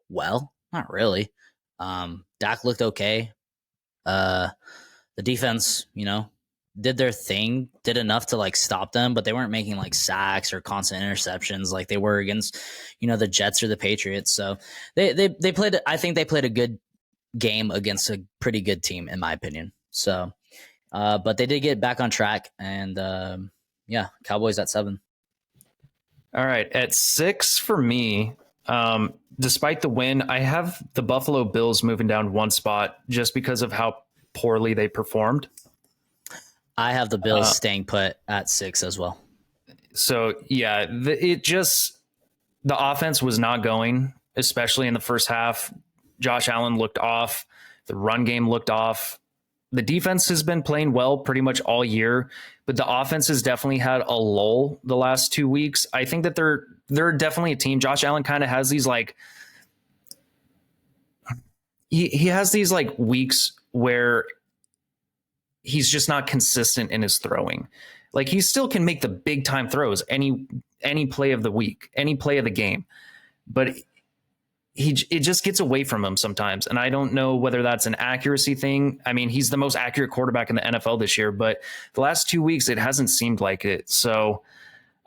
B: well? Not really. Dak looked okay. The defense, did their thing, did enough to like stop them, but they weren't making like sacks or constant interceptions like they were against, the Jets or the Patriots. So they played. I think they played a good game against a pretty good team, in my opinion. So, but they did get back on track, and yeah, Cowboys at 7.
A: All right, at 6 for me. Despite the win, I have the Buffalo Bills moving down 1 spot just because of how poorly they performed.
B: I have the Bills staying put at 6 as well.
A: So yeah, the offense was not going, especially in the first half. Josh Allen looked off. The run game looked off. The defense has been playing well pretty much all year, but the offense has definitely had a lull the last 2 weeks. I think that they're definitely a team. Josh Allen kind of has these like he has these like weeks where he's just not consistent in his throwing. Like, he still can make the big time throws, and any play of the week, any play of the game, but it just gets away from him sometimes. And I don't know whether that's an accuracy thing. I mean, he's the most accurate quarterback in the NFL this year, but the last 2 weeks, it hasn't seemed like it. So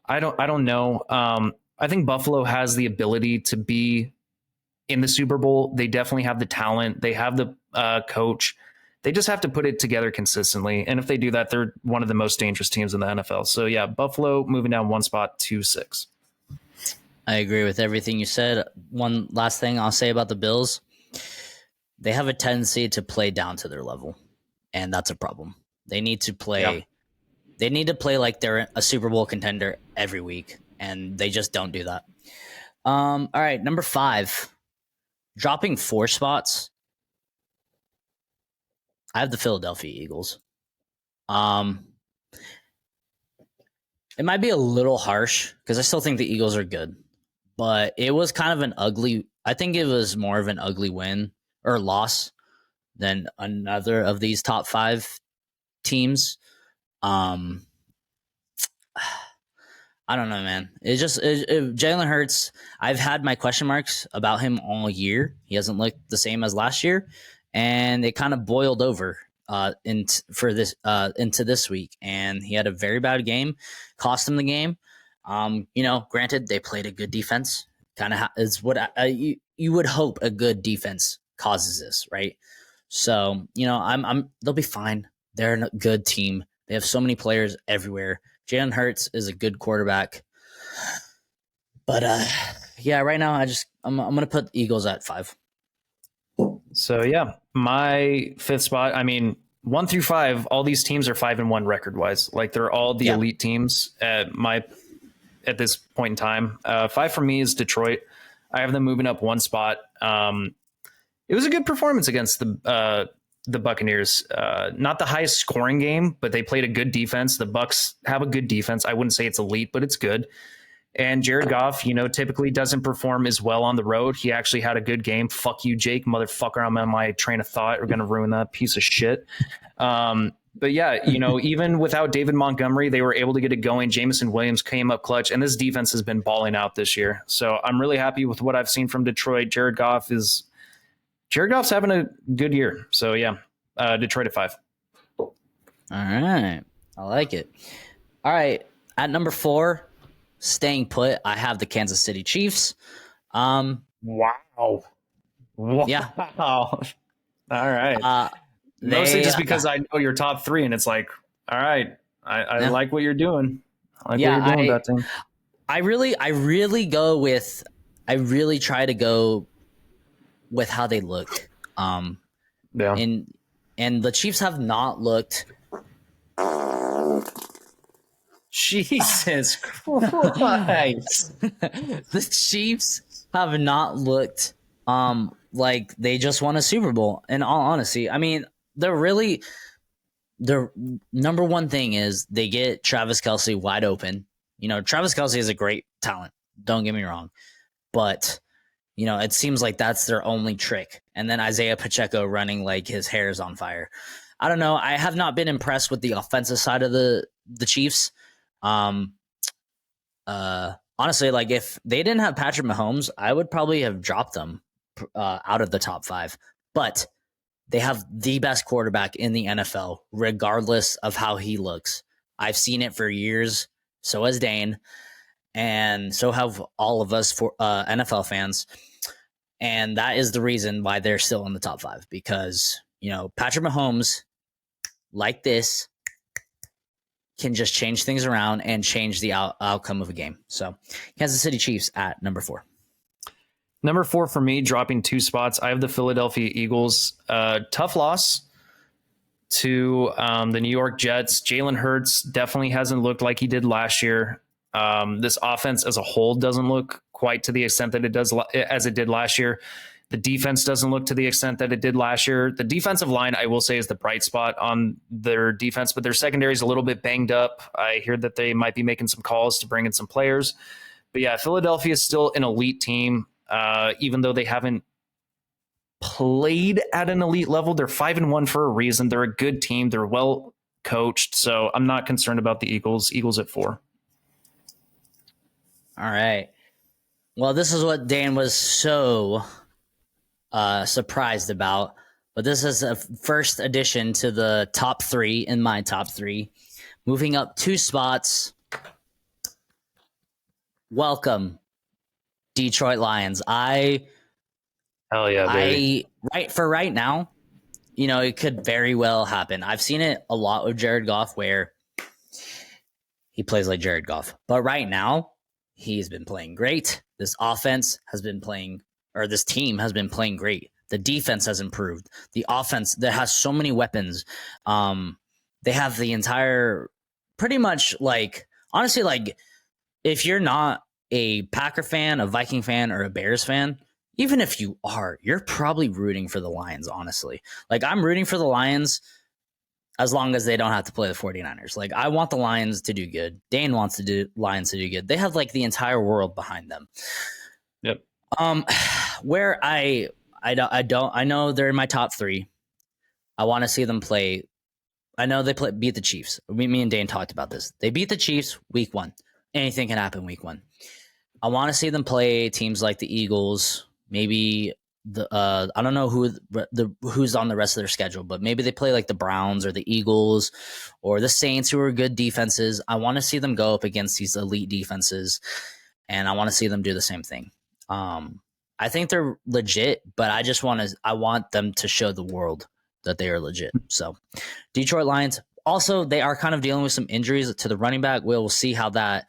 A: I don't know. I think Buffalo has the ability to be in the Super Bowl. They definitely have the talent. They have the coach. They just have to put it together consistently. And if they do that, they're one of the most dangerous teams in the NFL. So yeah, Buffalo moving down one spot to 6.
B: I agree with everything you said. One last thing I'll say about the Bills. They have a tendency to play down to their level, and that's a problem. They need to play. Yeah. They need to play like they're a Super Bowl contender every week, and they just don't do that. All right, number 5, dropping 4 spots. I have the Philadelphia Eagles. It might be a little harsh because I still think the Eagles are good, but it was kind of an ugly. I think it was more of an ugly win or loss than another of these top 5 teams. I don't know, man. It's just Jalen Hurts. I've had my question marks about him all year. He hasn't looked the same as last year, and it kind of boiled over into this week. And he had a very bad game, cost him the game. Granted, they played a good defense. Kind of is what you would hope a good defense causes this, right? So they'll be fine. They're a good team. They have so many players everywhere. Jalen Hurts is a good quarterback. But right now I'm gonna put the Eagles at 5.
A: So yeah, my 5th spot. I mean, 1 through 5, all these teams are 5-1 record wise. Like they're all the elite teams at this point in time. 5 for me is Detroit. I have them moving up 1 spot. It was a good performance against the Buccaneers. Not the highest scoring game, but they played a good defense. The Bucs have a good defense. I wouldn't say it's elite, but it's good. And Jared Goff, typically doesn't perform as well on the road. He actually had a good game. Fuck you, Jake, motherfucker. I'm on my train of thought. We're going to ruin that piece of shit. But yeah, even without David Montgomery, they were able to get it going. Jameson Williams came up clutch, and this defense has been balling out this year. So I'm really happy with what I've seen from Detroit. Jared Goff's having a good year. So yeah, Detroit at 5.
B: All right. I like it. All right. At number 4, staying put, I have the Kansas City Chiefs.
A: Wow.
B: Yeah.
A: All right. Mostly just because I know your top 3, and it's like, all right, I like what you're doing. I like what you're doing with that team.
B: I really try to go with how they look. And the Chiefs have not looked.
A: Jesus Christ.
B: The Chiefs have not looked like they just won a Super Bowl. In all honesty, I mean, their number one thing is they get Travis Kelce wide open. Travis Kelce is a great talent. Don't get me wrong. But, it seems like that's their only trick. And then Isaiah Pacheco running like his hair is on fire. I don't know. I have not been impressed with the offensive side of the Chiefs. Honestly, like if they didn't have Patrick Mahomes, I would probably have dropped them out of the top 5. But they have the best quarterback in the NFL, regardless of how he looks. I've seen it for years. So has Dane. And so have all of us for NFL fans. And that is the reason why they're still in the top 5. Because, Patrick Mahomes, like this, can just change things around and change the outcome of a game. So Kansas City Chiefs at number 4.
A: Number 4 for me, dropping 2 spots. I have the Philadelphia Eagles. Tough loss to the New York Jets. Jalen Hurts definitely hasn't looked like he did last year. This offense as a whole doesn't look quite to the extent that it does as it did last year. The defense doesn't look to the extent that it did last year. The defensive line, I will say, is the bright spot on their defense, but their secondary is a little bit banged up. I hear that they might be making some calls to bring in some players. But yeah, Philadelphia is still an elite team. Even though they haven't played at an elite level, they're 5-1 for a reason. They're a good team. They're well coached. So I'm not concerned about the Eagles. Eagles at 4.
B: All right. Well, this is what Dan was so surprised about. But this is a first addition to the top three in my top three. Moving up 2 spots. Welcome, Detroit Lions.
A: Hell yeah, baby.
B: Right now, it could very well happen. I've seen it a lot with Jared Goff where he plays like Jared Goff. But right now, he's been playing great. This offense has been playing, or this team has been playing great. The defense has improved. The offense that has so many weapons. They have the entire, pretty much honestly, if you're not a Packer fan, a Viking fan, or a Bears fan, even if you are, you're probably rooting for the Lions, honestly. I'm rooting for the Lions as long as they don't have to play the 49ers. I want the Lions to do good. Dane wants Lions to do good. They have the entire world behind them.
A: Yep.
B: Where I know they're in my top 3. I want to see them play. I know they beat the Chiefs. Me and Dane talked about this. They beat the Chiefs week 1. Anything can happen week 1. I want to see them play teams like the Eagles, maybe I don't know who's on the rest of their schedule, but maybe they play the Browns or the Eagles or the Saints, who are good defenses. I want to see them go up against these elite defenses, and I want to see them do the same thing. I think they're legit, but I want them to show the world that they are legit. So, Detroit Lions. Also, they are kind of dealing with some injuries to the running back. We'll see how that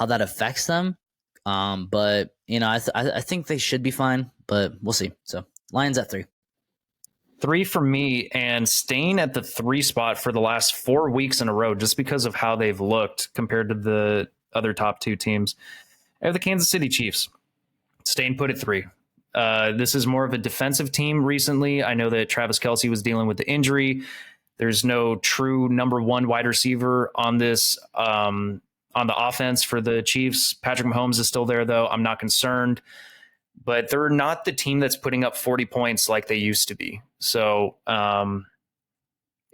B: affects them. But I think they should be fine, but we'll see. So Lions at 3.
A: 3 for me, and staying at the 3 spot for the last 4 weeks in a row, just because of how they've looked compared to the other top 2 teams. I have the Kansas City Chiefs staying put at 3. This is more of a defensive team recently. I know that Travis Kelce was dealing with the injury. There's no true number 1 wide receiver on this, on the offense for the Chiefs. Patrick Mahomes is still there, though. I'm not concerned. But they're not the team that's putting up 40 points like they used to be. So they're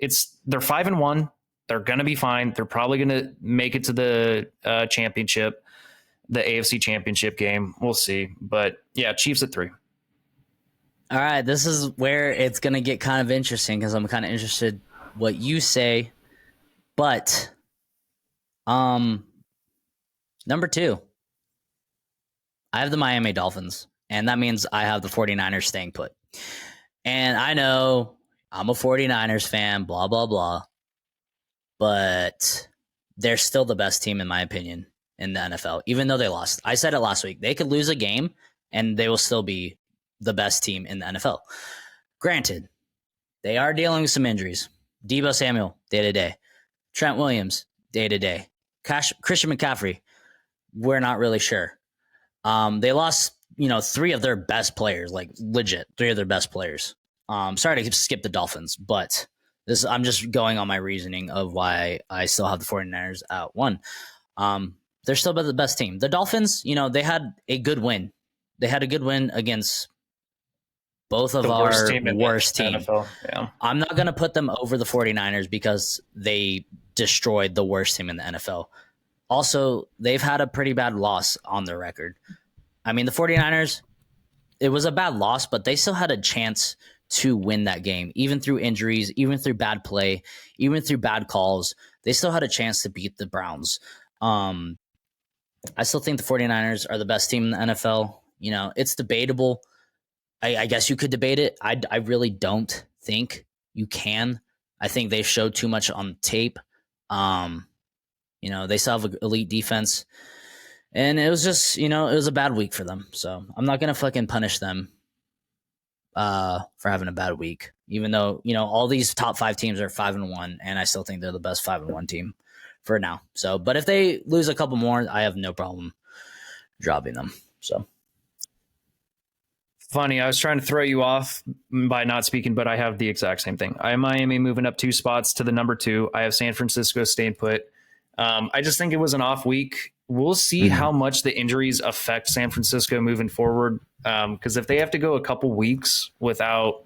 A: 5-1. They're going to be fine. They're probably going to make it to the championship, the AFC championship game. We'll see. But yeah, Chiefs at 3.
B: All right. This is where it's going to get kind of interesting because I'm kind of interested what you say. But number 2, I have the Miami Dolphins, and that means I have the 49ers staying put. And I know I'm a 49ers fan, blah, blah, blah, but they're still the best team, in my opinion, in the NFL, even though they lost. I said it last week. They could lose a game, and they will still be the best team in the NFL. Granted, they are dealing with some injuries. Deebo Samuel, day-to-day. Trent Williams, day-to-day. Christian McCaffrey, we're not really sure. They lost, 3 of their best players, legit 3 of their best players. Sorry to skip the Dolphins, but I'm just going on my reasoning of why I still have the 49ers at 1. They're still the best team. The Dolphins, they had a good win. They had a good win against both of our worst team.
A: Yeah.
B: I'm not going to put them over the 49ers because they destroyed the worst team in the NFL. Also, they've had a pretty bad loss on their record. I mean, the 49ers, it was a bad loss, but they still had a chance to win that game, even through injuries, even through bad play, even through bad calls. They still had a chance to beat the Browns. I still think the 49ers are the best team in the NFL. It's debatable. I guess you could debate it. I really don't think you can. I think they showed too much on tape. They still have an elite defense. And it was just, it was a bad week for them. So I'm not going to fucking punish them for having a bad week, even though, all these top 5 teams are 5-1, and I still think they're the best 5-1 team for now. So, but if they lose a couple more, I have no problem dropping them. So.
A: Funny, I was trying to throw you off by not speaking, but I have the exact same thing. I have Miami moving up 2 spots to the number 2. I have San Francisco staying put. I just think it was an off week. We'll see how much the injuries affect San Francisco moving forward. Because if they have to go a couple weeks without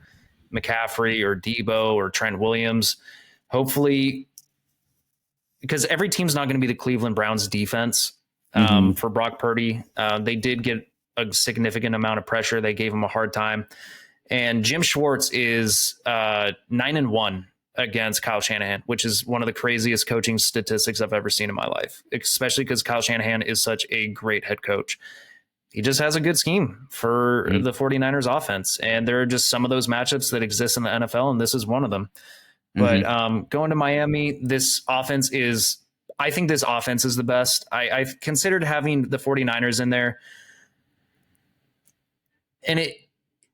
A: McCaffrey or Deebo or Trent Williams, hopefully because every team's not going to be the Cleveland Browns defense for Brock Purdy. They did get a significant amount of pressure. They gave him a hard time. And Jim Schwartz is 9-1 against Kyle Shanahan, which is one of the craziest coaching statistics I've ever seen in my life, especially because Kyle Shanahan is such a great head coach. He just has a good scheme for the 49ers offense. And there are just some of those matchups that exist in the NFL, and this is one of them. But going to Miami, I think this offense is the best. I've considered having the 49ers in there. And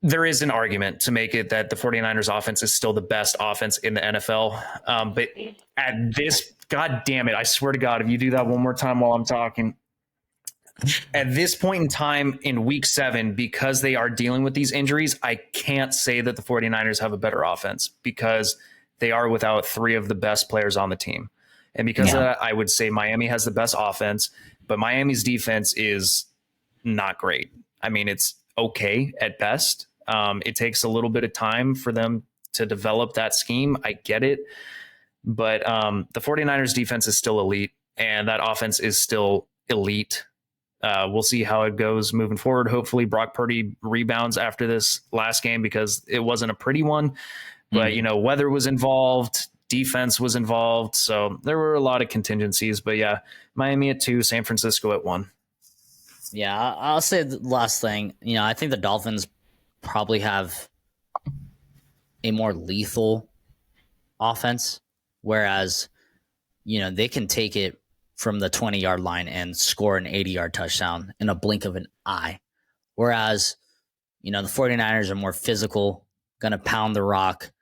A: there is an argument to make it that the 49ers offense is still the best offense in the NFL. But at this, God damn it, I swear to God, if you do that one more time while I'm talking, at this point in time in week 7, because they are dealing with these injuries, I can't say that the 49ers have a better offense because they are without 3 of the best players on the team. And because of that, I would say Miami has the best offense, but Miami's defense is not great. I mean, it's okay at best. It takes a little bit of time for them to develop that scheme. I get it. But the 49ers defense is still elite, and that offense is still elite. We'll see how it goes moving forward. Hopefully Brock Purdy rebounds after this last game because it wasn't a pretty one. But, weather was involved. Defense was involved. So there were a lot of contingencies. But, yeah, Miami at 2, San Francisco at 1.
B: Yeah, I'll say the last thing. I think the Dolphins probably have a more lethal offense, whereas, they can take it from the 20-yard line and score an 80-yard touchdown in a blink of an eye. Whereas, the 49ers are more physical, going to pound the rock,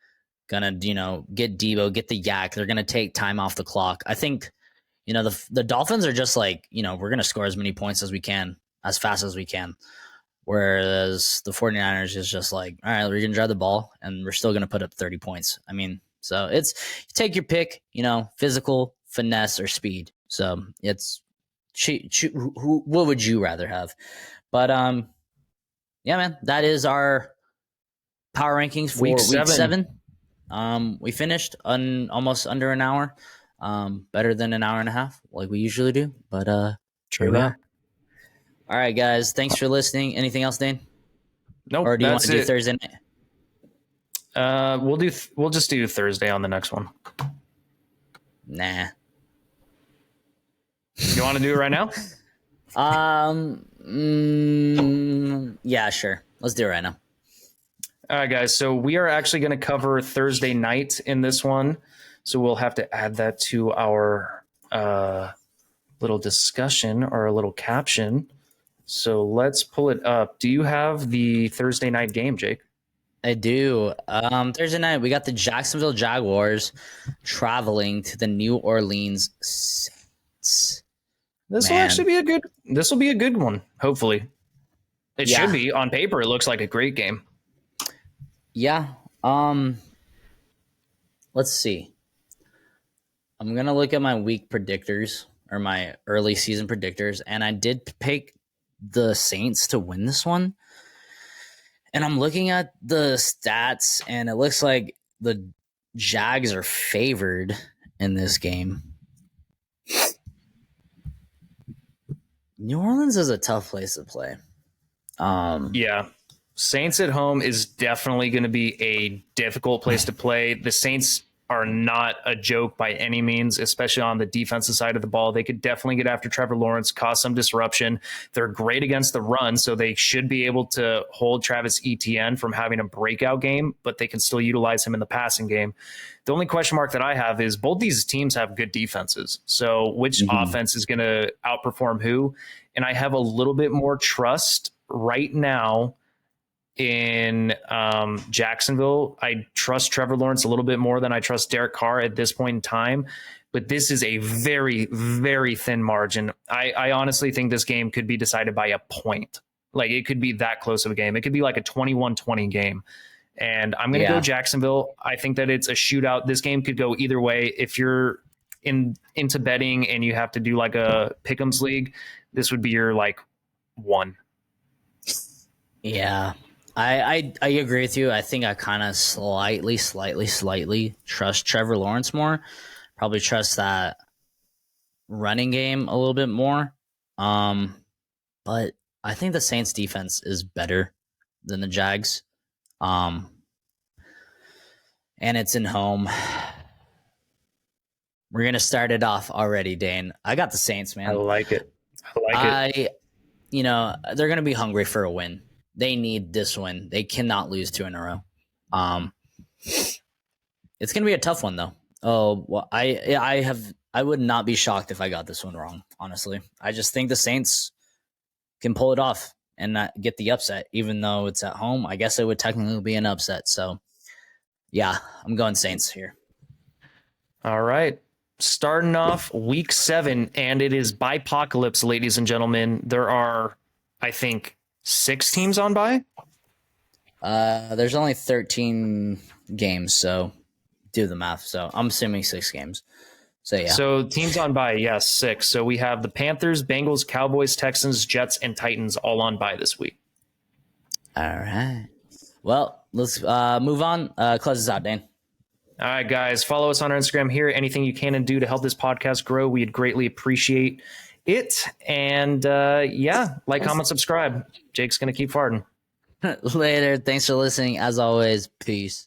B: going to, get Debo, get the yak. They're going to take time off the clock. I think, the Dolphins are just like, we're going to score as many points as we can, as fast as we can. Whereas the 49ers is just like, all right, we're going to drive the ball and we're still going to put up 30 points. I mean, so it's take your pick, physical, finesse, or speed. So it's what would you rather have? But yeah, man, that is our power rankings for week 7. We finished almost under an hour, better than an hour and a half, like we usually do. But here we are. All right, guys, thanks for listening. Anything else, Dane?
A: Nope.
B: Or do you want to do Thursday night?
A: We'll just do Thursday on the next one.
B: Nah.
A: You want to do it right now?
B: Yeah, sure. Let's do it right now.
A: All right, guys. So we are actually going to cover Thursday night in this one. So we'll have to add that to our little discussion or a little caption. So let's pull it up. Do you have the Thursday night game, Jake?
B: I do. Thursday night, we got the Jacksonville Jaguars traveling to the New Orleans Saints.
A: This will be a good one, hopefully. It should be. On paper, it looks like a great game.
B: Yeah. Let's see. I'm going to look at my week predictors or my early season predictors, and I did pick the Saints to win this one. And I'm looking at the stats, and it looks like the Jags are favored in this game. New Orleans is a tough place to play.
A: Yeah. Saints at home is definitely going to be a difficult place to play. The Saints are not a joke by any means, especially on the defensive side of the ball. They could definitely get after Trevor Lawrence, cause some disruption. They're great against the run, so they should be able to hold Travis Etienne from having a breakout game, but they can still utilize him in the passing game. The only question mark that I have is both these teams have good defenses. So which offense is going to outperform who? And I have a little bit more trust right now in Jacksonville. I trust Trevor Lawrence a little bit more than I trust Derek Carr at this point in time, but this is a very, very thin margin. I honestly think this game could be decided by a point. Like, it could be that close of a game. It could be like a 21-20 game. And I'm going to go Jacksonville. I think that it's a shootout. This game could go either way. If you're into betting and you have to do like a pick'ems league, this would be your like one.
B: Yeah. I agree with you. I think I kind of slightly trust Trevor Lawrence more. Probably trust that running game a little bit more. But I think the Saints defense is better than the Jags. And it's in home. We're going to start it off already, Dane. I got the Saints, man.
A: I like it.
B: They're going to be hungry for a win. They need this win. They cannot lose 2 in a row. It's going to be a tough one, though. Oh, well, I would not be shocked if I got this one wrong, honestly. I just think the Saints can pull it off and not get the upset, even though it's at home. I guess it would technically be an upset. So, yeah, I'm going Saints here.
A: All right. Starting off week 7, and it is Bipocalypse, ladies and gentlemen. There are, I think, 6 teams on bye.
B: There's only 13 games, so do the math. So I'm assuming 6 games. So yeah.
A: So teams on bye, yes, 6. So we have the Panthers, Bengals, Cowboys, Texans, Jets, and Titans all on bye this week.
B: All right. Well, let's move on. Close this out, Dane.
A: All right, guys, follow us on our Instagram here. Anything you can and do to help this podcast grow, we'd greatly appreciate it. And like, comment, subscribe. Jake's going to keep farting.
B: Later. Thanks for listening. As always, peace.